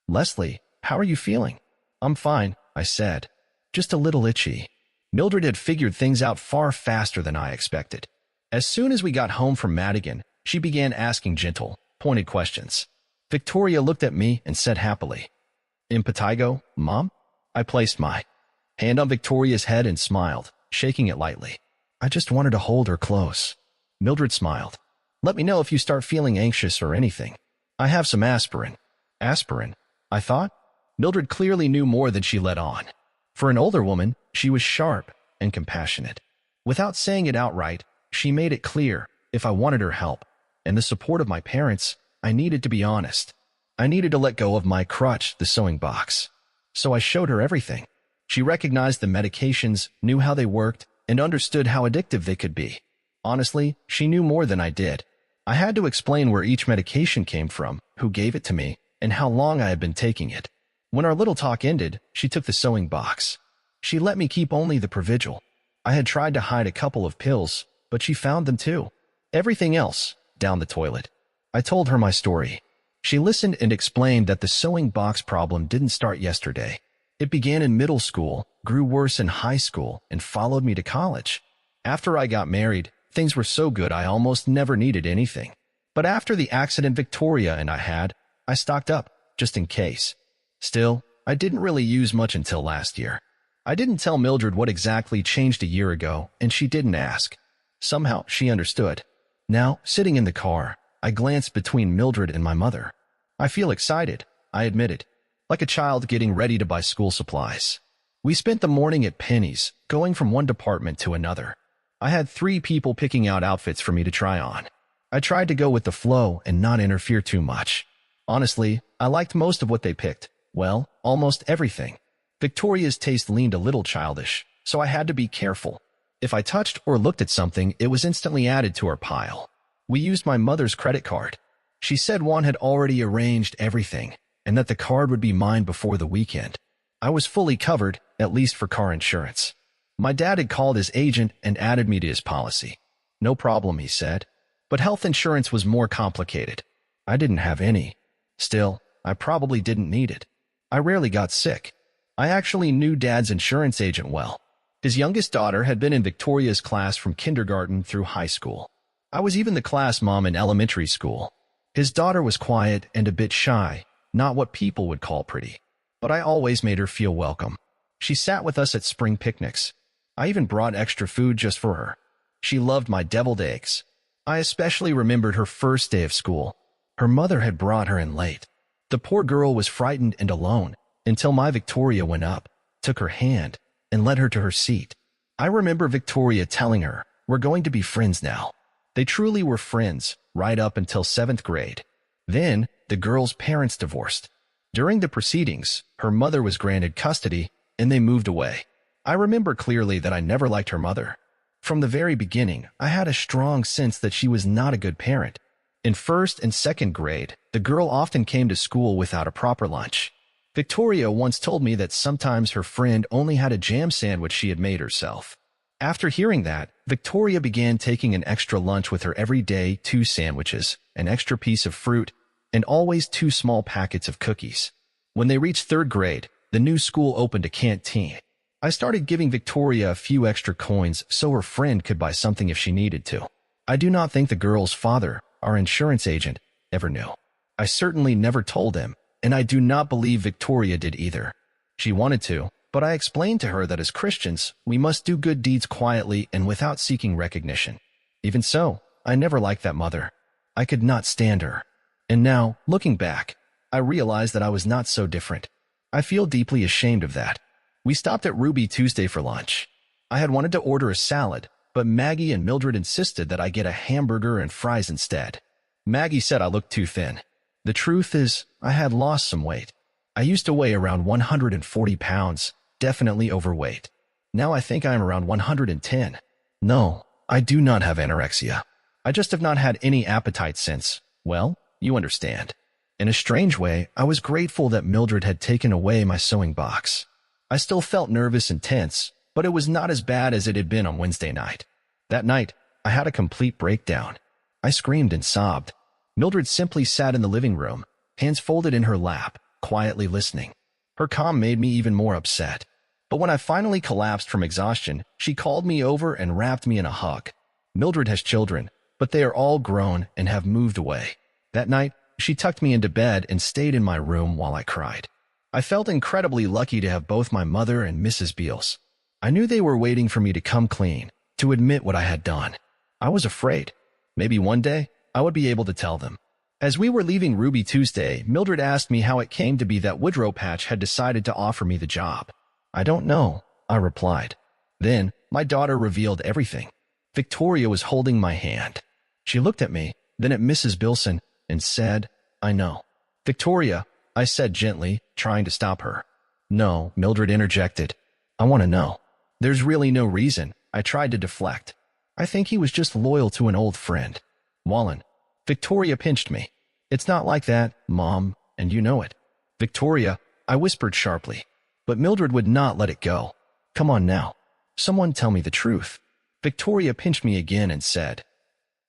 Leslie, how are you feeling? I'm fine, I said. Just a little itchy. Mildred had figured things out far faster than I expected. As soon as we got home from Madigan, she began asking gentle, pointed questions. Victoria looked at me and said happily, Impetigo, Mom? I placed my hand on Victoria's head and smiled, shaking it lightly. I just wanted to hold her close. Mildred smiled. Let me know if you start feeling anxious or anything. I have some aspirin. Aspirin? I thought. Mildred clearly knew more than she let on. For an older woman, she was sharp and compassionate. Without saying it outright, she made it clear, if I wanted her help and the support of my parents, I needed to be honest. I needed to let go of my crutch, the sewing box. So I showed her everything. She recognized the medications, knew how they worked, and understood how addictive they could be. Honestly, she knew more than I did. I had to explain where each medication came from, who gave it to me, and how long I had been taking it. When our little talk ended, she took the sewing box. She let me keep only the Provigil. I had tried to hide a couple of pills, but she found them too. Everything else, down the toilet. I told her my story. She listened and explained that the sewing box problem didn't start yesterday. It began in middle school, grew worse in high school, and followed me to college. After I got married, things were so good I almost never needed anything. But after the accident Victoria and I had, I stocked up, just in case. Still, I didn't really use much until last year. I didn't tell Mildred what exactly changed a year ago, and she didn't ask. Somehow, she understood. Now, sitting in the car, I glanced between Mildred and my mother. I feel excited, I admitted. like a child getting ready to buy school supplies. We spent the morning at Penny's, going from one department to another. I had 3 people picking out outfits for me to try on. I tried to go with the flow and not interfere too much. Honestly, I liked most of what they picked. Well, almost everything. Victoria's taste leaned a little childish, so I had to be careful. If I touched or looked at something, it was instantly added to our pile. We used my mother's credit card. She said Juan had already arranged everything, and that the card would be mine before the weekend. I was fully covered, at least for car insurance. My dad had called his agent and added me to his policy. No problem, he said. But health insurance was more complicated. I didn't have any. Still, I probably didn't need it. I rarely got sick. I actually knew Dad's insurance agent well. His youngest daughter had been in Victoria's class from kindergarten through high school. I was even the class mom in elementary school. His daughter was quiet and a bit shy, not what people would call pretty. But I always made her feel welcome. She sat with us at spring picnics. I even brought extra food just for her. She loved my deviled eggs. I especially remembered her first day of school. Her mother had brought her in late. The poor girl was frightened and alone until my Victoria went up, took her hand, and led her to her seat. I remember Victoria telling her, "We're going to be friends now." They truly were friends, right up until 7th grade. Then, the girl's parents divorced. During the proceedings, her mother was granted custody, and they moved away. I remember clearly that I never liked her mother. From the very beginning, I had a strong sense that she was not a good parent. In 1st and 2nd grade, the girl often came to school without a proper lunch. Victoria once told me that sometimes her friend only had a jam sandwich she had made herself. After hearing that, Victoria began taking an extra lunch with her every day, 2 sandwiches, an extra piece of fruit, and always 2 small packets of cookies. When they reached 3rd grade, the new school opened a canteen. I started giving Victoria a few extra coins so her friend could buy something if she needed to. I do not think the girl's father, our insurance agent, ever knew. I certainly never told him, and I do not believe Victoria did either. She wanted to, but I explained to her that as Christians, we must do good deeds quietly and without seeking recognition. Even so, I never liked that mother. I could not stand her. And now, looking back, I realize that I was not so different. I feel deeply ashamed of that. We stopped at Ruby Tuesday for lunch. I had wanted to order a salad, but Maggie and Mildred insisted that I get a hamburger and fries instead. Maggie said I looked too thin. The truth is, I had lost some weight. I used to weigh around 140 pounds, definitely overweight. Now I think I am around 110. No, I do not have anorexia. I just have not had any appetite since, well, you understand. In a strange way, I was grateful that Mildred had taken away my sewing box. I still felt nervous and tense, but it was not as bad as it had been on Wednesday night. That night, I had a complete breakdown. I screamed and sobbed. Mildred simply sat in the living room, hands folded in her lap, quietly listening. Her calm made me even more upset. But when I finally collapsed from exhaustion, she called me over and wrapped me in a hug. Mildred has children, but they are all grown and have moved away. That night, she tucked me into bed and stayed in my room while I cried. I felt incredibly lucky to have both my mother and Mrs. Beals. I knew they were waiting for me to come clean, to admit what I had done. I was afraid. Maybe one day, I would be able to tell them. As we were leaving Ruby Tuesday, Mildred asked me how it came to be that Woodrow Patch had decided to offer me the job. "I don't know," I replied. Then, my daughter revealed everything. Victoria was holding my hand. She looked at me, then at Mrs. Bilson, and said, "I know." "Victoria," I said gently, trying to stop her. "No," Mildred interjected. "I want to know." "There's really no reason," I tried to deflect. "I think he was just loyal to an old friend." "Wallen." Victoria pinched me. "It's not like that, Mom, and you know it." "Victoria," I whispered sharply. But Mildred would not let it go. "Come on now. Someone tell me the truth." Victoria pinched me again and said,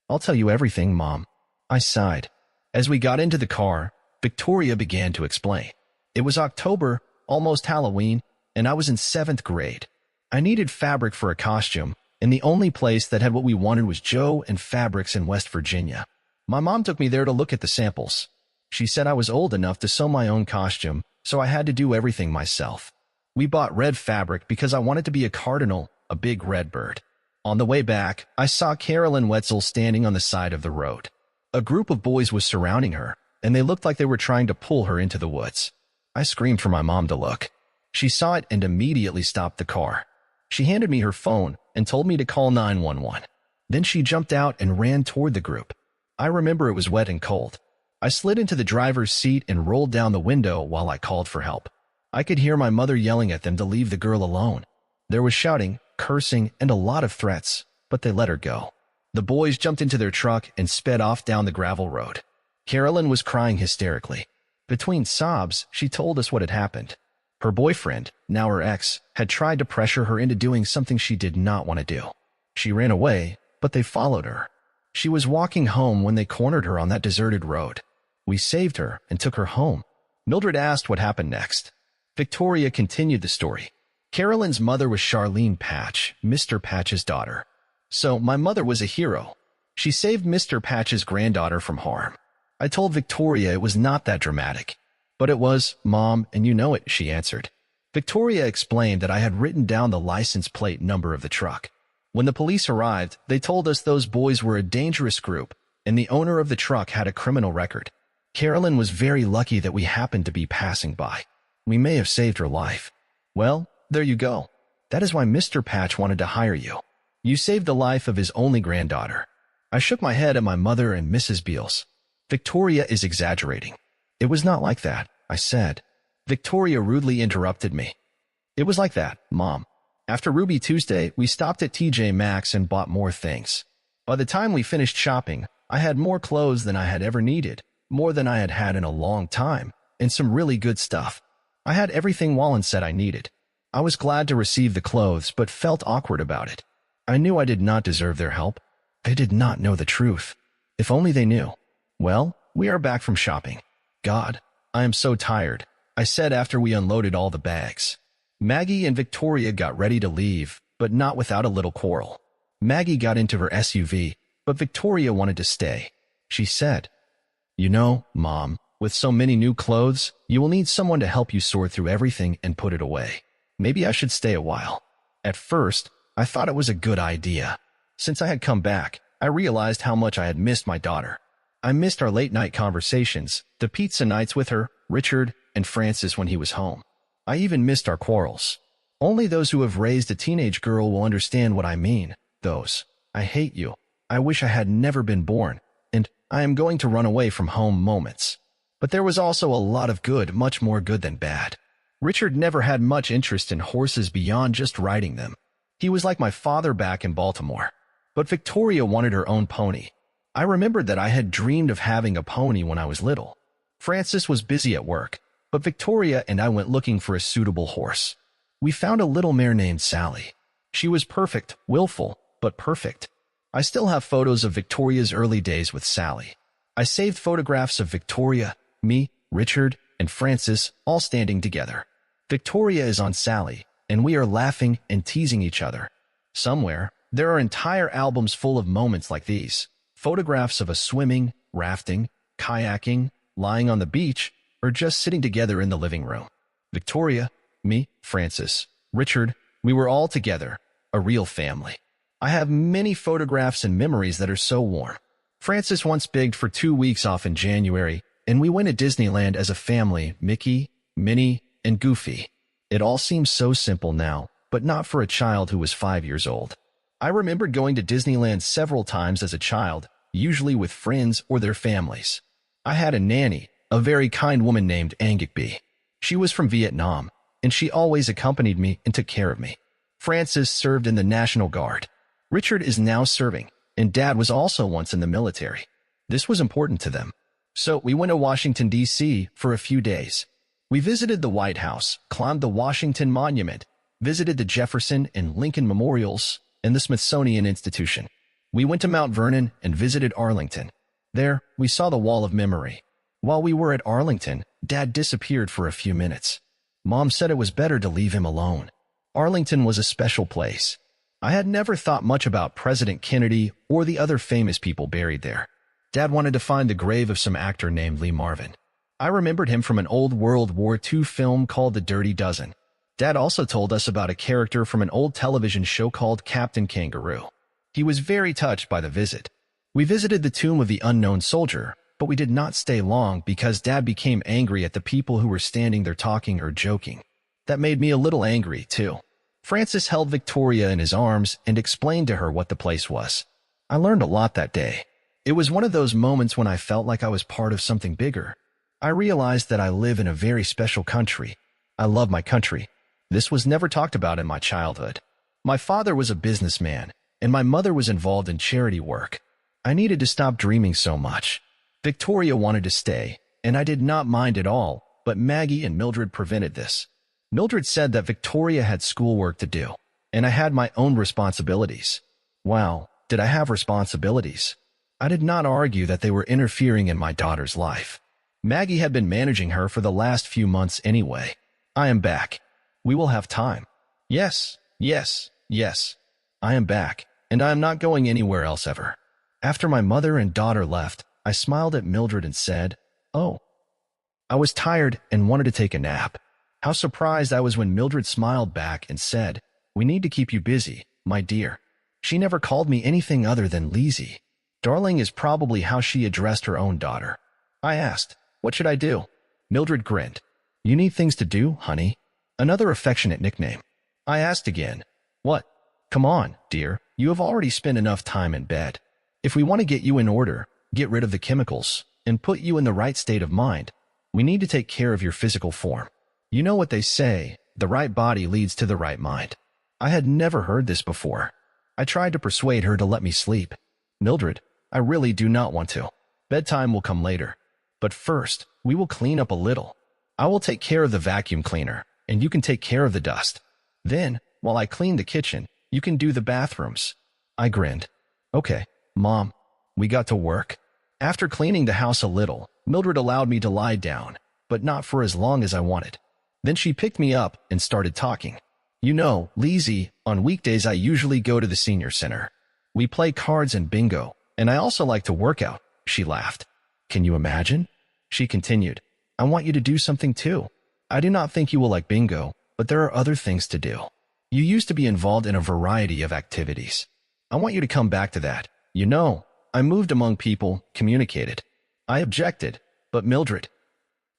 "I'll tell you everything, Mom." I sighed. As we got into the car, Victoria began to explain. It was October, almost Halloween, and I was in 7th grade. I needed fabric for a costume, and the only place that had what we wanted was Joe and Fabrics in West Virginia. My mom took me there to look at the samples. She said I was old enough to sew my own costume, so I had to do everything myself. We bought red fabric because I wanted to be a cardinal, a big red bird. On the way back, I saw Carolyn Wetzel standing on the side of the road. A group of boys was surrounding her, and they looked like they were trying to pull her into the woods. I screamed for my mom to look. She saw it and immediately stopped the car. She handed me her phone and told me to call 911. Then she jumped out and ran toward the group. I remember it was wet and cold. I slid into the driver's seat and rolled down the window while I called for help. I could hear my mother yelling at them to leave the girl alone. There was shouting, cursing, and a lot of threats, but they let her go. The boys jumped into their truck and sped off down the gravel road. Carolyn was crying hysterically. Between sobs, she told us what had happened. Her boyfriend, now her ex, had tried to pressure her into doing something she did not want to do. She ran away, but they followed her. She was walking home when they cornered her on that deserted road. We saved her and took her home. Mildred asked what happened next. Victoria continued the story. Carolyn's mother was Charlene Patch, Mr. Patch's daughter. So my mother was a hero. She saved Mr. Patch's granddaughter from harm. I told Victoria it was not that dramatic. But it was, Mom, and you know it, she answered. Victoria explained that I had written down the license plate number of the truck. When the police arrived, they told us those boys were a dangerous group, and the owner of the truck had a criminal record. Carolyn was very lucky that we happened to be passing by. We may have saved her life. Well, there you go. That is why Mr. Patch wanted to hire you. You saved the life of his only granddaughter. I shook my head at my mother and Mrs. Beals. Victoria is exaggerating. It was not like that, I said. Victoria rudely interrupted me. It was like that, Mom. After Ruby Tuesday, we stopped at TJ Maxx and bought more things. By the time we finished shopping, I had more clothes than I had ever needed, more than I had had in a long time, and some really good stuff. I had everything Wallen said I needed. I was glad to receive the clothes, but felt awkward about it. I knew I did not deserve their help. They did not know the truth. If only they knew. Well, we are back from shopping. God, I am so tired, I said after we unloaded all the bags. Maggie and Victoria got ready to leave, but not without a little quarrel. Maggie got into her SUV, but Victoria wanted to stay. She said, "You know, Mom, with so many new clothes, you will need someone to help you sort through everything and put it away. Maybe I should stay a while." At first, I thought it was a good idea. Since I had come back, I realized how much I had missed my daughter. I missed our late-night conversations, the pizza nights with her, Richard, and Francis when he was home. I even missed our quarrels. Only those who have raised a teenage girl will understand what I mean. Those, "I hate you, I wish I had never been born," and "I am going to run away from home" moments. But there was also a lot of good, much more good than bad. Richard never had much interest in horses beyond just riding them. He was like my father back in Baltimore. But Victoria wanted her own pony. I remembered that I had dreamed of having a pony when I was little. Francis was busy at work, but Victoria and I went looking for a suitable horse. We found a little mare named Sally. She was perfect, willful, but perfect. I still have photos of Victoria's early days with Sally. I saved photographs of Victoria, me, Richard, and Francis all standing together. Victoria is on Sally, and we are laughing and teasing each other. Somewhere, there are entire albums full of moments like these. Photographs of us swimming, rafting, kayaking, lying on the beach, or just sitting together in the living room. Victoria, me, Francis, Richard, we were all together, a real family. I have many photographs and memories that are so warm. Francis once begged for 2 weeks off in January, and we went to Disneyland as a family, Mickey, Minnie, and Goofy. It all seems so simple now, but not for a child who was 5 years old. I remembered going to Disneyland several times as a child, usually with friends or their families. I had a nanny, a very kind woman named Angikby. She was from Vietnam, and she always accompanied me and took care of me. Francis served in the National Guard. Richard is now serving, and Dad was also once in the military. This was important to them. So we went to Washington, D.C. for a few days. We visited the White House, climbed the Washington Monument, visited the Jefferson and Lincoln Memorials, and the Smithsonian Institution. We went to Mount Vernon and visited Arlington. There, we saw the Wall of Memory. While we were at Arlington, Dad disappeared for a few minutes. Mom said it was better to leave him alone. Arlington was a special place. I had never thought much about President Kennedy or the other famous people buried there. Dad wanted to find the grave of some actor named Lee Marvin. I remembered him from an old World War II film called The Dirty Dozen. Dad also told us about a character from an old television show called Captain Kangaroo. He was very touched by the visit. We visited the tomb of the unknown soldier, But we did not stay long because Dad became angry at the people who were standing there talking or joking. That made me a little angry, too. Francis held Victoria in his arms and explained to her what the place was. I learned a lot that day. It was one of those moments when I felt like I was part of something bigger. I realized that I live in a very special country. I love my country. This was never talked about in my childhood. My father was a businessman, and my mother was involved in charity work. I needed to stop dreaming so much. Victoria wanted to stay, and I did not mind at all, but Maggie and Mildred prevented this. Mildred said that Victoria had schoolwork to do, and I had my own responsibilities. Wow, did I have responsibilities? I did not argue that they were interfering in my daughter's life. Maggie had been managing her for the last few months anyway. I am back. We will have time. Yes, yes, yes. I am back, and I am not going anywhere else ever. After my mother and daughter left, I smiled at Mildred and said, "Oh." I was tired and wanted to take a nap. How surprised I was when Mildred smiled back and said, "We need to keep you busy, my dear." She never called me anything other than Lizzie. Darling is probably how she addressed her own daughter. I asked, "What should I do?" Mildred grinned. "You need things to do, honey." Another affectionate nickname. I asked again, "What?" "Come on, dear, you have already spent enough time in bed. If we want to get you in order, get rid of the chemicals, and put you in the right state of mind, we need to take care of your physical form. You know what they say, the right body leads to the right mind." I had never heard this before. I tried to persuade her to let me sleep. "Mildred, I really do not want to. Bedtime will come later. But first, we will clean up a little. I will take care of the vacuum cleaner, and you can take care of the dust. Then, while I clean the kitchen, you can do the bathrooms." I grinned. "Okay, Mom." We got to work. After cleaning the house a little, Mildred allowed me to lie down, but not for as long as I wanted. Then she picked me up and started talking. "You know, Lizzie, on weekdays I usually go to the senior center. We play cards and bingo, and I also like to work out." She laughed. "Can you imagine?" She continued. "I want you to do something too. I do not think you will like bingo, but there are other things to do. You used to be involved in a variety of activities. I want you to come back to that. You know, I moved among people, communicated." I objected, "But Mildred."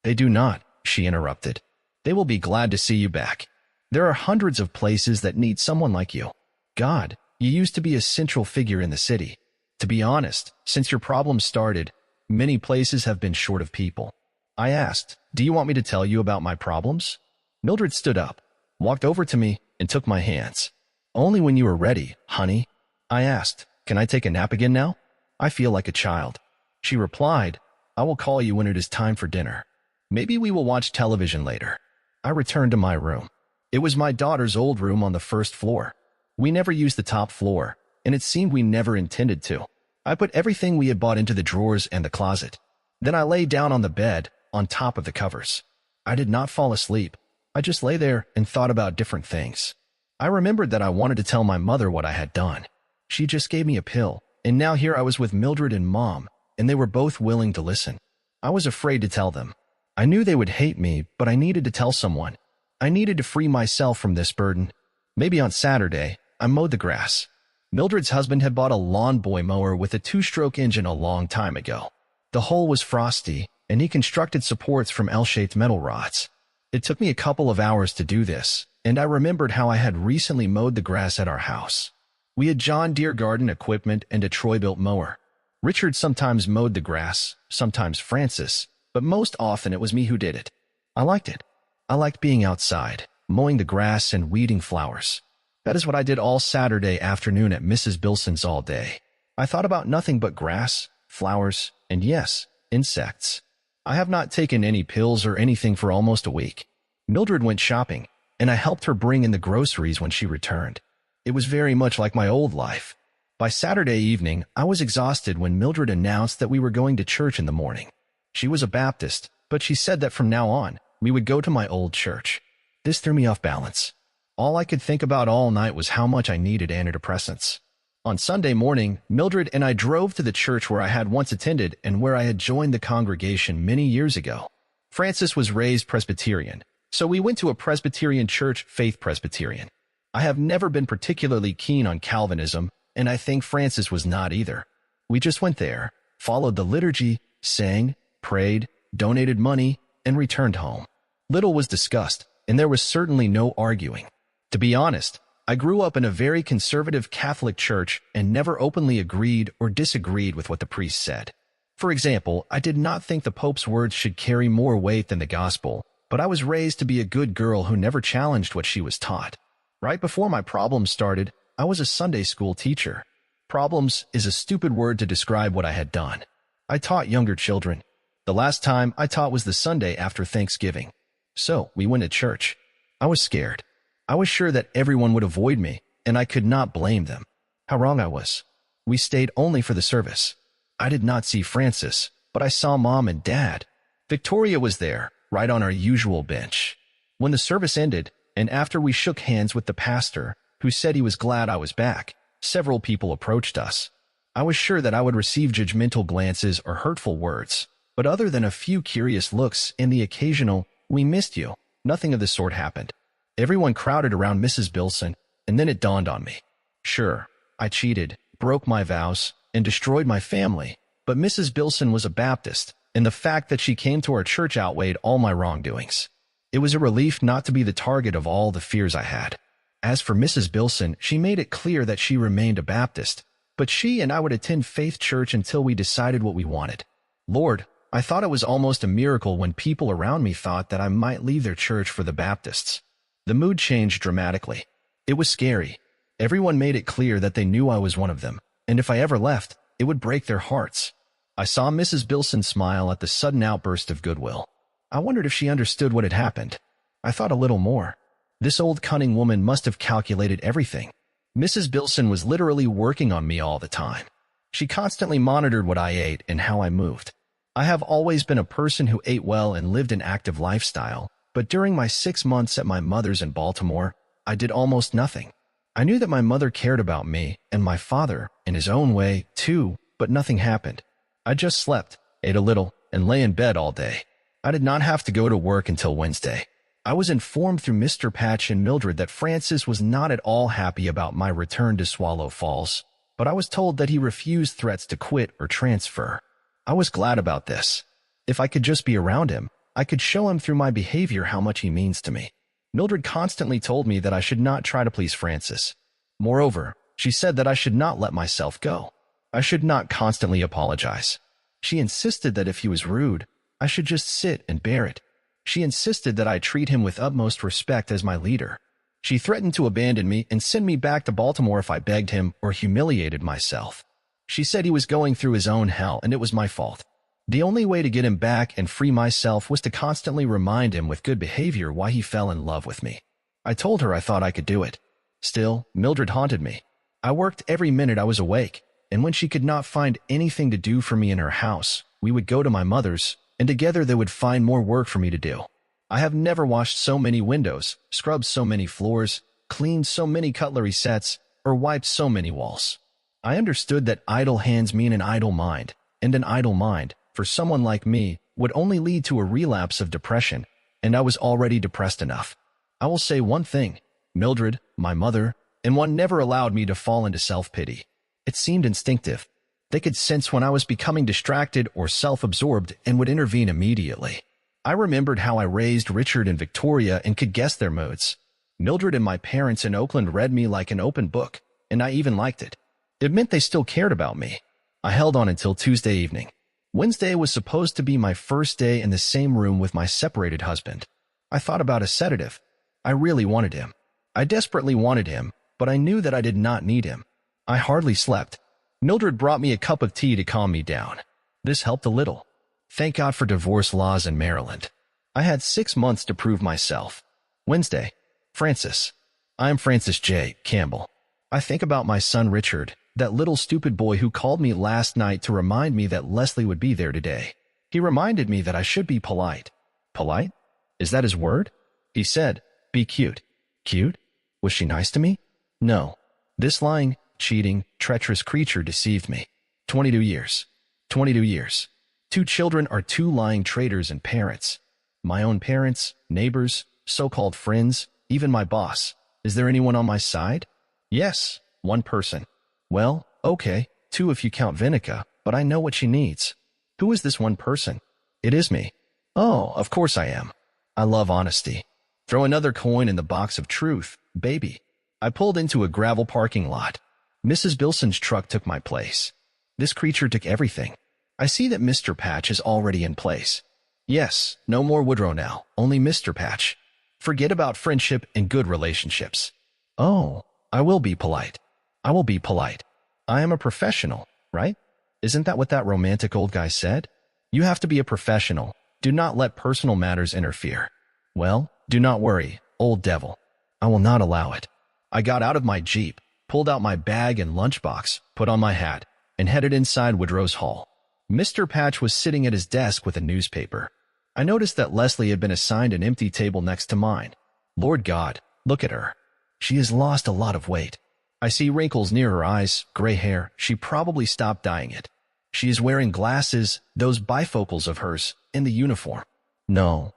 "They do not," she interrupted. "They will be glad to see you back. There are hundreds of places that need someone like you. God, you used to be a central figure in the city. To be honest, since your problems started, many places have been short of people." I asked, "Do you want me to tell you about my problems?" Mildred stood up, walked over to me, and took my hands. "Only when you are ready, honey." I asked, "Can I take a nap again now? I feel like a child." She replied, "I will call you when it is time for dinner. Maybe we will watch television later." I returned to my room. It was my daughter's old room on the first floor. We never used the top floor, and it seemed we never intended to. I put everything we had bought into the drawers and the closet. Then I lay down on the bed, on top of the covers. I did not fall asleep. I just lay there and thought about different things. I remembered that I wanted to tell my mother what I had done. She just gave me a pill, and now here I was with Mildred and Mom, and they were both willing to listen. I was afraid to tell them. I knew they would hate me, but I needed to tell someone. I needed to free myself from this burden. Maybe on Saturday, I mowed the grass. Mildred's husband had bought a lawn boy mower with a 2-stroke engine a long time ago. The hole was frosty, and he constructed supports from L-shaped metal rods. It took me a couple of hours to do this, and I remembered how I had recently mowed the grass at our house. We had John Deere garden equipment and a Troy-built mower. Richard sometimes mowed the grass, sometimes Francis, but most often it was me who did it. I liked it. I liked being outside, mowing the grass and weeding flowers. That is what I did all Saturday afternoon at Mrs. Bilson's all day. I thought about nothing but grass, flowers, and yes, insects. I have not taken any pills or anything for almost a week. Mildred went shopping, and I helped her bring in the groceries when she returned. It was very much like my old life. By Saturday evening, I was exhausted when Mildred announced that we were going to church in the morning. She was a Baptist, but she said that from now on, we would go to my old church. This threw me off balance. All I could think about all night was how much I needed antidepressants. On Sunday morning, Mildred and I drove to the church where I had once attended and where I had joined the congregation many years ago. Francis was raised Presbyterian, so we went to a Presbyterian church, Faith Presbyterian. I have never been particularly keen on Calvinism, and I think Francis was not either. We just went there, followed the liturgy, sang, prayed, donated money, and returned home. Little was discussed, and there was certainly no arguing. To be honest, I grew up in a very conservative Catholic church and never openly agreed or disagreed with what the priest said. For example, I did not think the Pope's words should carry more weight than the gospel, but I was raised to be a good girl who never challenged what she was taught. Right before my problems started, I was a Sunday school teacher. Problems is a stupid word to describe what I had done. I taught younger children. The last time I taught was the Sunday after Thanksgiving. So, we went to church. I was scared. I was sure that everyone would avoid me, and I could not blame them. How wrong I was. We stayed only for the service. I did not see Francis, but I saw Mom and Dad. Victoria was there, right on our usual bench. When the service ended, and after we shook hands with the pastor, who said he was glad I was back, several people approached us. I was sure that I would receive judgmental glances or hurtful words, but other than a few curious looks and the occasional, "We missed you," nothing of the sort happened. Everyone crowded around Mrs. Bilson, and then it dawned on me. Sure, I cheated, broke my vows, and destroyed my family, but Mrs. Bilson was a Baptist, and the fact that she came to our church outweighed all my wrongdoings. It was a relief not to be the target of all the fears I had. As for Mrs. Bilson, she made it clear that she remained a Baptist, but she and I would attend Faith Church until we decided what we wanted. Lord, I thought it was almost a miracle when people around me thought that I might leave their church for the Baptists. The mood changed dramatically. It was scary. Everyone made it clear that they knew I was one of them, and if I ever left, it would break their hearts. I saw Mrs. Bilson smile at the sudden outburst of goodwill. I wondered if she understood what had happened. I thought a little more. This old cunning woman must have calculated everything. Mrs. Bilson was literally working on me all the time. She constantly monitored what I ate and how I moved. I have always been a person who ate well and lived an active lifestyle, but during my 6 months at my mother's in Baltimore, I did almost nothing. I knew that my mother cared about me, and my father, in his own way, too, but nothing happened. I just slept, ate a little, and lay in bed all day. I did not have to go to work until Wednesday. I was informed through Mr. Patch and Mildred that Francis was not at all happy about my return to Swallow Falls, but I was told that he refused threats to quit or transfer. I was glad about this. If I could just be around him, I could show him through my behavior how much he means to me. Mildred constantly told me that I should not try to please Francis. Moreover, she said that I should not let myself go. I should not constantly apologize. She insisted that if he was rude, I should just sit and bear it. She insisted that I treat him with utmost respect as my leader. She threatened to abandon me and send me back to Baltimore if I begged him or humiliated myself. She said he was going through his own hell and it was my fault. The only way to get him back and free myself was to constantly remind him with good behavior why he fell in love with me. I told her I thought I could do it. Still, Mildred haunted me. I worked every minute I was awake, and when she could not find anything to do for me in her house, we would go to my mother's, and together they would find more work for me to do. I have never washed so many windows, scrubbed so many floors, cleaned so many cutlery sets, or wiped so many walls. I understood that idle hands mean an idle mind, and an idle mind, for someone like me, would only lead to a relapse of depression, and I was already depressed enough. I will say one thing: Mildred, my mother, and one never allowed me to fall into self-pity. It seemed instinctive. They could sense when I was becoming distracted or self-absorbed and would intervene immediately. I remembered how I raised Richard and Victoria and could guess their moods. Mildred and my parents in Oakland read me like an open book, and I even liked it. It meant they still cared about me. I held on until Tuesday evening. Wednesday was supposed to be my first day in the same room with my separated husband. I thought about a sedative. I really wanted him. I desperately wanted him, but I knew that I did not need him. I hardly slept. Mildred brought me a cup of tea to calm me down. This helped a little. Thank God for divorce laws in Maryland. I had 6 months to prove myself. Wednesday. Francis. I'm Francis J. Campbell. I think about my son Richard, that little stupid boy who called me last night to remind me that Leslie would be there today. He reminded me that I should be polite. Polite? Is that his word? He said, be cute. Cute? Was she nice to me? No. This lying, cheating, treacherous creature deceived me. 22 years. 22 years. 2 children are 2 lying traitors and parents. My own parents, neighbors, so-called friends, even my boss. Is there anyone on my side? Yes, 1 person. Well, okay, 2 if you count Vinica, but I know what she needs. Who is this one person? It is me. Oh, of course I am. I love honesty. Throw another coin in the box of truth, baby. I pulled into a gravel parking lot. Mrs. Bilson's truck took my place. This creature took everything. I see that Mr. Patch is already in place. Yes, no more Woodrow now, only Mr. Patch. Forget about friendship and good relationships. Oh, I will be polite. I will be polite. I am a professional, right? Isn't that what that romantic old guy said? You have to be a professional. Do not let personal matters interfere. Well, do not worry, old devil. I will not allow it. I got out of my Jeep, pulled out my bag and lunchbox, put on my hat, and headed inside Woodrow's hall. Mr. Patch was sitting at his desk with a newspaper. I noticed that Leslie had been assigned an empty table next to mine. Lord God, look at her. She has lost a lot of weight. I see wrinkles near her eyes, gray hair. She probably stopped dyeing it. She is wearing glasses, those bifocals of hers, in the uniform. No.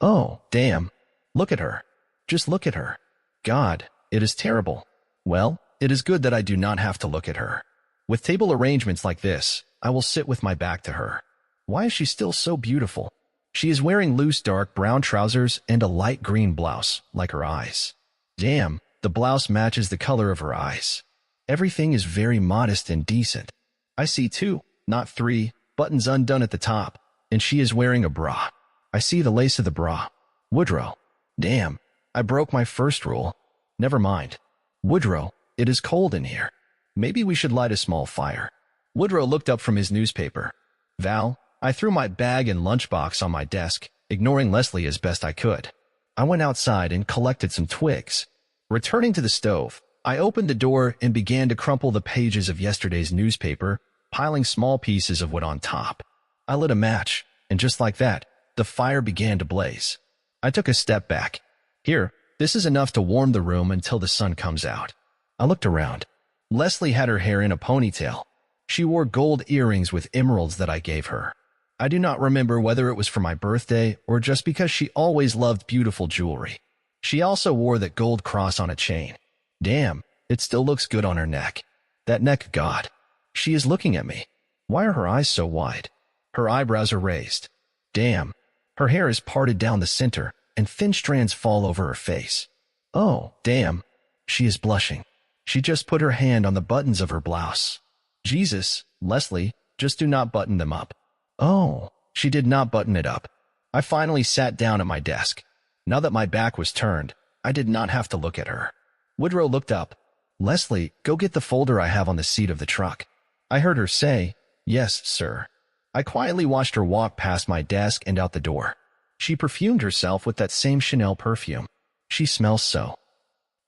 Oh, damn. Look at her. Just look at her. God, it is terrible. Well, it is good that I do not have to look at her. With table arrangements like this, I will sit with my back to her. Why is she still so beautiful? She is wearing loose dark brown trousers and a light green blouse, like her eyes. Damn, the blouse matches the color of her eyes. Everything is very modest and decent. I see 2, not 3, buttons undone at the top, and she is wearing a bra. I see the lace of the bra. Woodrow. Damn, I broke my first rule. Never mind. Woodrow, it is cold in here. Maybe we should light a small fire. Woodrow looked up from his newspaper. Val, I threw my bag and lunchbox on my desk, ignoring Leslie as best I could. I went outside and collected some twigs. Returning to the stove, I opened the door and began to crumple the pages of yesterday's newspaper, piling small pieces of wood on top. I lit a match, and just like that, the fire began to blaze. I took a step back. Here, this is enough to warm the room until the sun comes out. I looked around. Leslie had her hair in a ponytail. She wore gold earrings with emeralds that I gave her. I do not remember whether it was for my birthday or just because she always loved beautiful jewelry. She also wore that gold cross on a chain. Damn, it still looks good on her neck. That neck, God. She is looking at me. Why are her eyes so wide? Her eyebrows are raised. Damn, her hair is parted down the center, and thin strands fall over her face. Oh, damn. She is blushing. She just put her hand on the buttons of her blouse. Jesus, Leslie, just do not button them up. Oh, she did not button it up. I finally sat down at my desk. Now that my back was turned, I did not have to look at her. Woodrow looked up. Leslie, go get the folder I have on the seat of the truck. I heard her say, yes, sir. I quietly watched her walk past my desk and out the door. She perfumed herself with that same Chanel perfume. She smells so.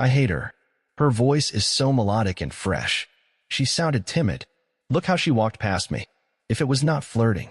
I hate her. Her voice is so melodic and fresh. She sounded timid. Look how she walked past me. If it was not flirting.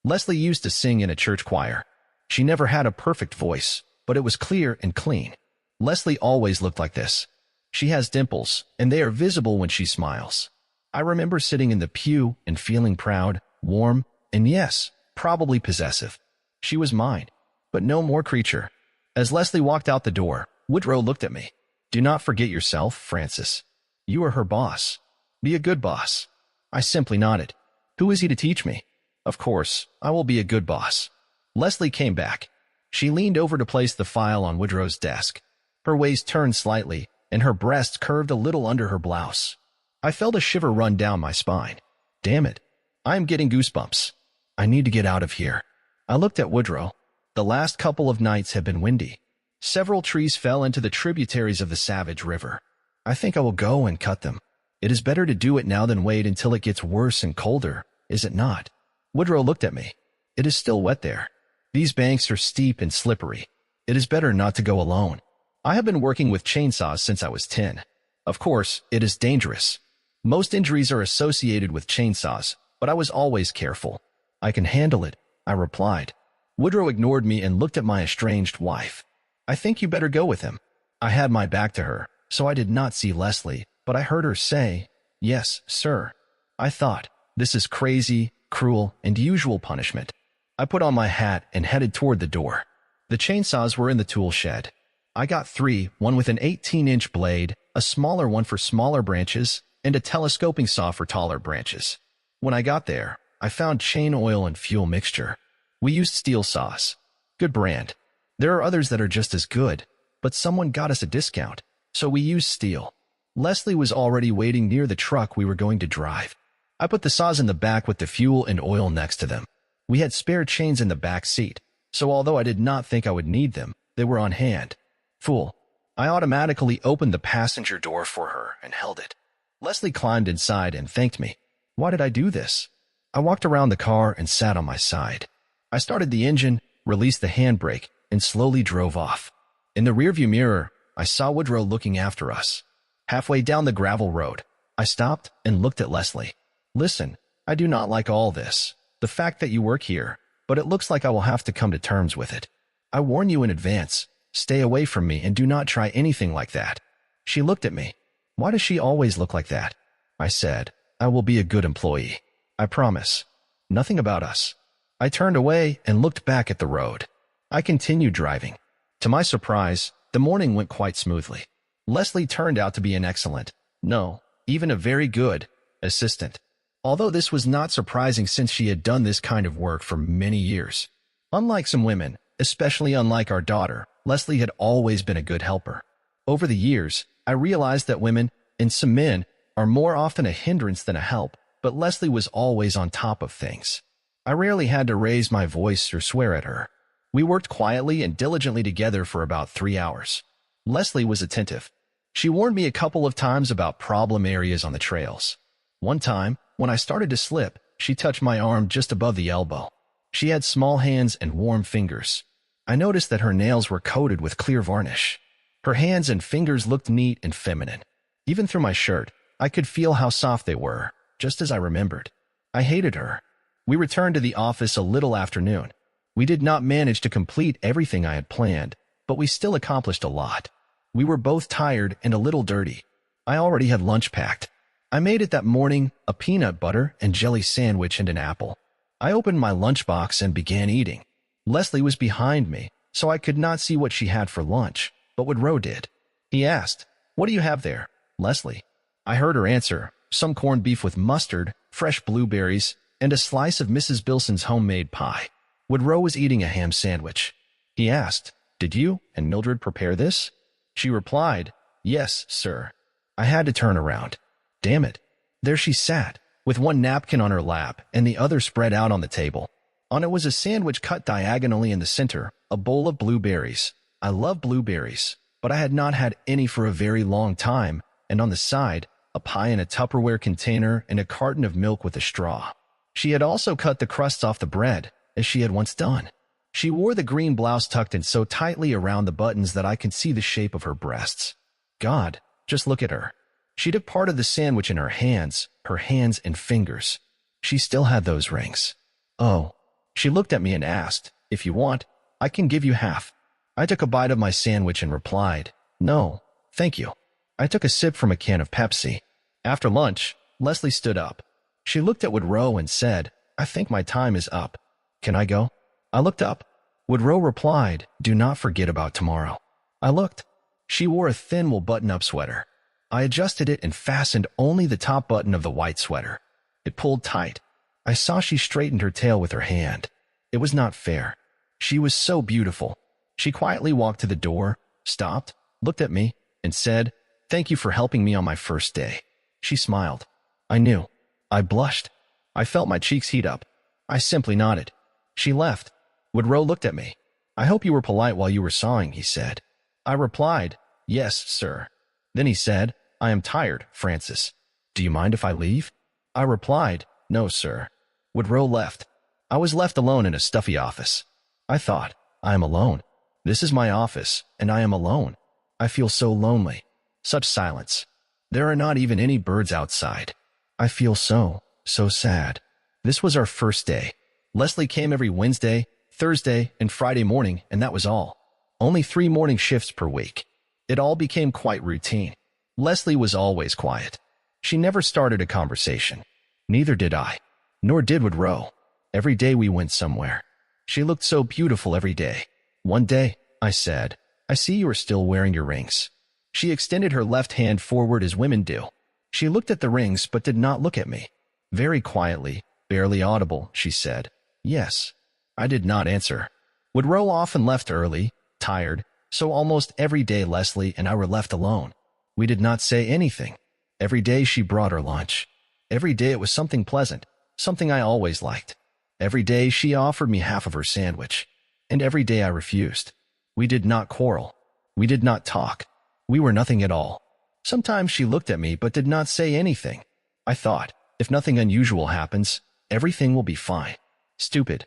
Leslie used to sing in a church choir. She never had a perfect voice, but it was clear and clean. Leslie always looked like this. She has dimples, and they are visible when she smiles. I remember sitting in the pew and feeling proud, warm, and yes, probably possessive. She was mine, but no more creature. As Leslie walked out the door, Woodrow looked at me. Do not forget yourself, Francis. You are her boss. Be a good boss. I simply nodded. Who is he to teach me? Of course, I will be a good boss. Leslie came back. She leaned over to place the file on Woodrow's desk. Her waist turned slightly, and her breast curved a little under her blouse. I felt a shiver run down my spine. Damn it. I am getting goosebumps. I need to get out of here. I looked at Woodrow. The last couple of nights had been windy. Several trees fell into the tributaries of the Savage River. I think I will go and cut them. It is better to do it now than wait until it gets worse and colder, is it not? Woodrow looked at me. It is still wet there. These banks are steep and slippery. It is better not to go alone. I have been working with chainsaws since I was 10. Of course, it is dangerous. Most injuries are associated with chainsaws, but I was always careful. I can handle it, I replied. Woodrow ignored me and looked at my estranged wife. I think you better go with him. I had my back to her, so I did not see Leslie, but I heard her say, yes, sir. I thought, this is crazy, cruel, and usual punishment. I put on my hat and headed toward the door. The chainsaws were in the tool shed. I got 3, one with an 18-inch blade, a smaller one for smaller branches, and a telescoping saw for taller branches. When I got there, I found chain oil and fuel mixture. We used steel sauce. Good brand. There are others that are just as good, but someone got us a discount, so we used steel. Leslie was already waiting near the truck we were going to drive. I put the saws in the back with the fuel and oil next to them. We had spare chains in the back seat, so although I did not think I would need them, they were on hand. Fool. I automatically opened the passenger door for her and held it. Leslie climbed inside and thanked me. Why did I do this? I walked around the car and sat on my side. I started the engine, released the handbrake, and slowly drove off. In the rearview mirror, I saw Woodrow looking after us. Halfway down the gravel road, I stopped and looked at Leslie. Listen, I do not like all this, the fact that you work here, but it looks like I will have to come to terms with it. I warn you in advance, stay away from me and do not try anything like that. She looked at me. Why does she always look like that? I said, I will be a good employee. I promise. Nothing about us. I turned away and looked back at the road. I continued driving. To my surprise, the morning went quite smoothly. Leslie turned out to be an excellent, no, even a very good, assistant. Although this was not surprising since she had done this kind of work for many years. Unlike some women, especially unlike our daughter, Leslie had always been a good helper. Over the years, I realized that women, and some men, are more often a hindrance than a help, but Leslie was always on top of things. I rarely had to raise my voice or swear at her. We worked quietly and diligently together for about 3 hours. Leslie was attentive. She warned me a couple of times about problem areas on the trails. One time, when I started to slip, she touched my arm just above the elbow. She had small hands and warm fingers. I noticed that her nails were coated with clear varnish. Her hands and fingers looked neat and feminine. Even through my shirt, I could feel how soft they were, just as I remembered. I hated her. We returned to the office a little after noon. We did not manage to complete everything I had planned, but we still accomplished a lot. We were both tired and a little dirty. I already had lunch packed. I made it that morning, a peanut butter and jelly sandwich and an apple. I opened my lunchbox and began eating. Leslie was behind me, so I could not see what she had for lunch, but Woodrow did. He asked, "What do you have there, Leslie?" I heard her answer, some corned beef with mustard, fresh blueberries, and a slice of Mrs. Bilson's homemade pie. Woodrow was eating a ham sandwich. He asked, "Did you and Mildred prepare this?" She replied, "Yes, sir." I had to turn around. Damn it. There she sat, with one napkin on her lap and the other spread out on the table. On it was a sandwich cut diagonally in the center, a bowl of blueberries. I love blueberries, but I had not had any for a very long time, and on the side, a pie in a Tupperware container and a carton of milk with a straw. She had also cut the crusts off the bread, as she had once done. She wore the green blouse tucked in so tightly around the buttons that I could see the shape of her breasts. God, just look at her. She took part of the sandwich in her hands and fingers. She still had those rings. Oh. She looked at me and asked, "If you want, I can give you half." I took a bite of my sandwich and replied, "No, thank you." I took a sip from a can of Pepsi. After lunch, Leslie stood up. She looked at Woodrow and said, "I think my time is up. Can I go?" I looked up. Woodrow replied, "Do not forget about tomorrow." I looked. She wore a thin wool button-up sweater. I adjusted it and fastened only the top button of the white sweater. It pulled tight. I saw she straightened her tail with her hand. It was not fair. She was so beautiful. She quietly walked to the door, stopped, looked at me, and said, "Thank you for helping me on my first day." She smiled. I knew. I blushed. I felt my cheeks heat up. I simply nodded. She left. Woodrow looked at me. "I hope you were polite while you were sawing," he said. I replied, "Yes, sir." Then he said, "I am tired, Francis. Do you mind if I leave?" I replied, "No, sir." Woodrow left. I was left alone in a stuffy office. I thought, I am alone. This is my office, and I am alone. I feel so lonely. Such silence. There are not even any birds outside. I feel so sad. This was our first day. Leslie came every Wednesday, Thursday, and Friday morning, and that was all. Only 3 morning shifts per week. It all became quite routine. Leslie was always quiet. She never started a conversation. Neither did I. Nor did Woodrow. Every day we went somewhere. She looked so beautiful every day. One day, I said, "I see you are still wearing your rings." She extended her left hand forward as women do. She looked at the rings but did not look at me. Very quietly, Barely audible, she said. Yes. I did not answer. Woodrow often left early, tired, so almost every day Leslie and I were left alone. We did not say anything. Every day she brought her lunch. Every day it was something pleasant, something I always liked. Every day she offered me half of her sandwich. And every day I refused. We did not quarrel. We did not talk. We were nothing at all. Sometimes she looked at me but did not say anything. I thought, if nothing unusual happens, everything will be fine. Stupid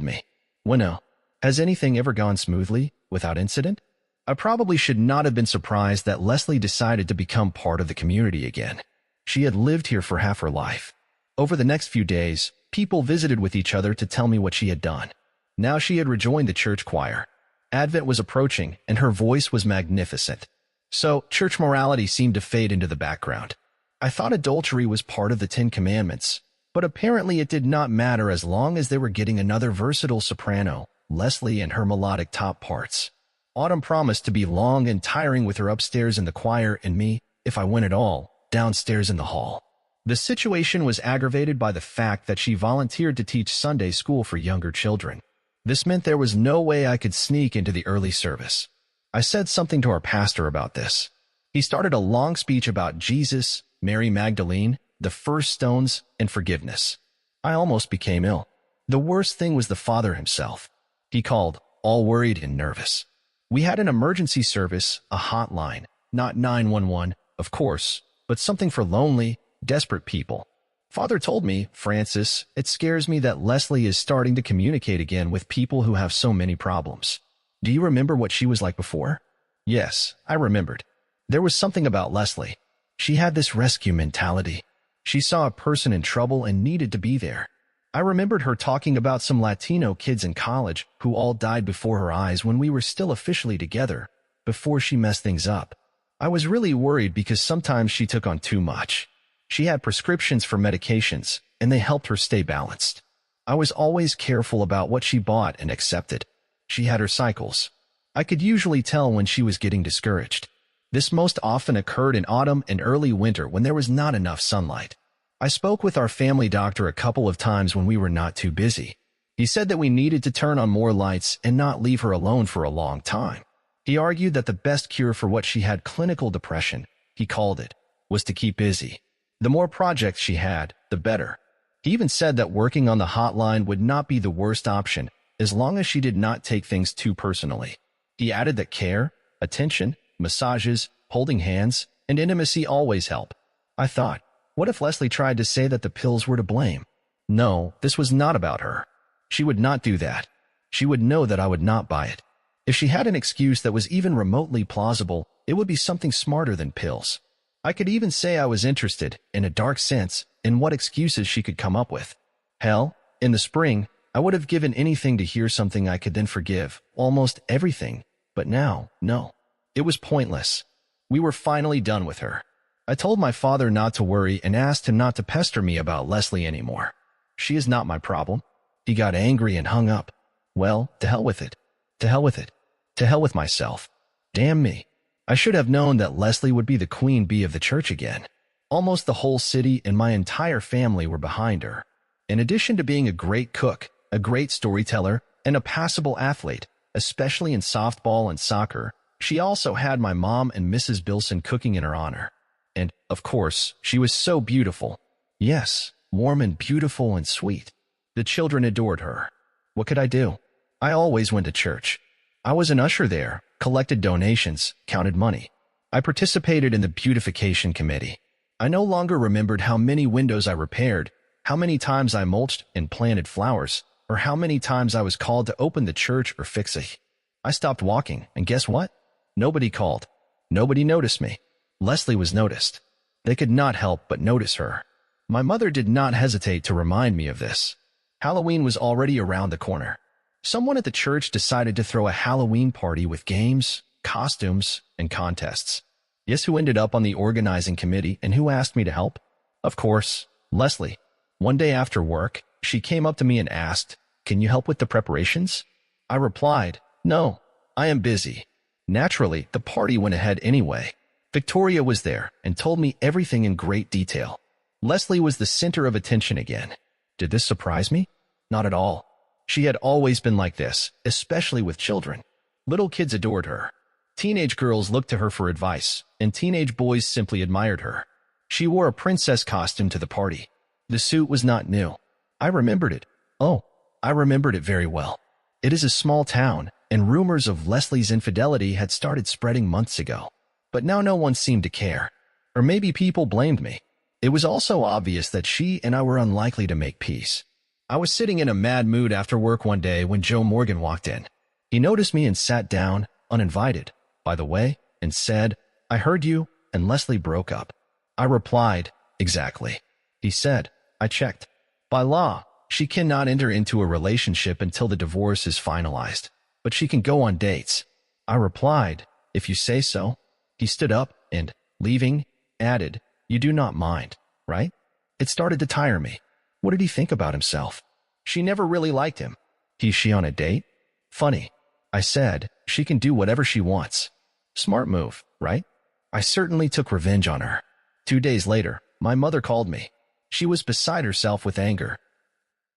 me. Well, no. Has anything ever gone smoothly, without incident? I probably should not have been surprised that Leslie decided to become part of the community again. She had lived here for half her life. Over the next few days, people visited with each other to tell me what she had done. Now she had rejoined the church choir. Advent was approaching, and her voice was magnificent. So, church morality seemed to fade into the background. I thought adultery was part of the 10 Commandments, but apparently it did not matter as long as they were getting another versatile soprano, Leslie and her melodic top parts. Autumn promised to be long and tiring with her upstairs in the choir and me, if I went at all, downstairs in the hall. The situation was aggravated by the fact that she volunteered to teach Sunday school for younger children. This meant there was no way I could sneak into the early service. I said something to our pastor about this. He started a long speech about Jesus, Mary Magdalene, the first stones, and forgiveness. I almost became ill. The worst thing was the father himself. He called, all worried and nervous. We had an emergency service, a hotline, not 911, of course, but something for lonely, desperate people. Father told me, Francis, it scares me that Leslie is starting to communicate again with people who have so many problems. Do you remember what she was like before? Yes, I remembered. There was something about Leslie. She had this rescue mentality. She saw a person in trouble and needed to be there. I remembered her talking about some Latino kids in college who all died before her eyes when we were still officially together, before she messed things up. I was really worried because sometimes she took on too much. She had prescriptions for medications, and they helped her stay balanced. I was always careful about what she bought and accepted. She had her cycles. I could usually tell when she was getting discouraged. This most often occurred in autumn and early winter when there was not enough sunlight. I spoke with our family doctor a couple of times when we were not too busy. He said that we needed to turn on more lights and not leave her alone for a long time. He argued that the best cure for what she had, clinical depression, he called it, was to keep busy. The more projects she had, the better. He even said that working on the hotline would not be the worst option as long as she did not take things too personally. He added that care, attention, massages, holding hands, and intimacy always help. I thought, what if Leslie tried to say that the pills were to blame? No, this was not about her. She would not do that. She would know that I would not buy it. If she had an excuse that was even remotely plausible, it would be something smarter than pills. I could even say I was interested, in a dark sense, in what excuses she could come up with. Hell, in the spring, I would have given anything to hear something I could then forgive, almost everything. But now, no. It was pointless. We were finally done with her. I told my father not to worry and asked him not to pester me about Leslie anymore. She is not my problem. He got angry and hung up. Well, to hell with it. To hell with it. To hell with myself. Damn me. I should have known that Leslie would be the queen bee of the church again. Almost the whole city and my entire family were behind her. In addition to being a great cook, a great storyteller, and a passable athlete, especially in softball and soccer, she also had my mom and Mrs. Bilson cooking in her honor. And, of course, she was so beautiful. Yes, warm and beautiful and sweet. The children adored her. What could I do? I always went to church. I was an usher there, collected donations, counted money. I participated in the beautification committee. I no longer remembered how many windows I repaired, how many times I mulched and planted flowers, or how many times I was called to open the church or fix it. I stopped walking, and guess what? Nobody called. Nobody noticed me. Leslie was noticed. They could not help but notice her. My mother did not hesitate to remind me of this. Halloween was already around the corner. Someone at the church decided to throw a Halloween party with games, costumes, and contests. Guess who ended up on the organizing committee and who asked me to help? Of course, Leslie. One day after work, she came up to me and asked, "Can you help with the preparations?" I replied, "No, I am busy." Naturally, the party went ahead anyway. Victoria was there and told me everything in great detail. Leslie was the center of attention again. Did this surprise me? Not at all. She had always been like this, especially with children. Little kids adored her. Teenage girls looked to her for advice, and teenage boys simply admired her. She wore a princess costume to the party. The suit was not new. I remembered it. Oh, I remembered it very well. It is a small town, and rumors of Leslie's infidelity had started spreading months ago. But now no one seemed to care. Or maybe people blamed me. It was also obvious that she and I were unlikely to make peace. I was sitting in a mad mood after work one day when Joe Morgan walked in. He noticed me and sat down, uninvited, by the way, and said, "I heard you and Leslie broke up." I replied, "Exactly." He said, "I checked. By law, she cannot enter into a relationship until the divorce is finalized, but she can go on dates." I replied, "If you say so." He stood up and, leaving, added, "You do not mind, right?" It started to tire me. What did he think about himself? She never really liked him. She on a date? Funny. I said, she can do whatever she wants. Smart move, right? I certainly took revenge on her. 2 days later, my mother called me. She was beside herself with anger.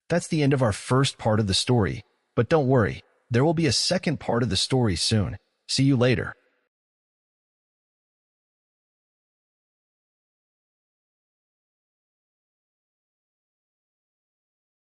That's the end of our first part of the story, but don't worry, there will be a second part of the story soon. See you later.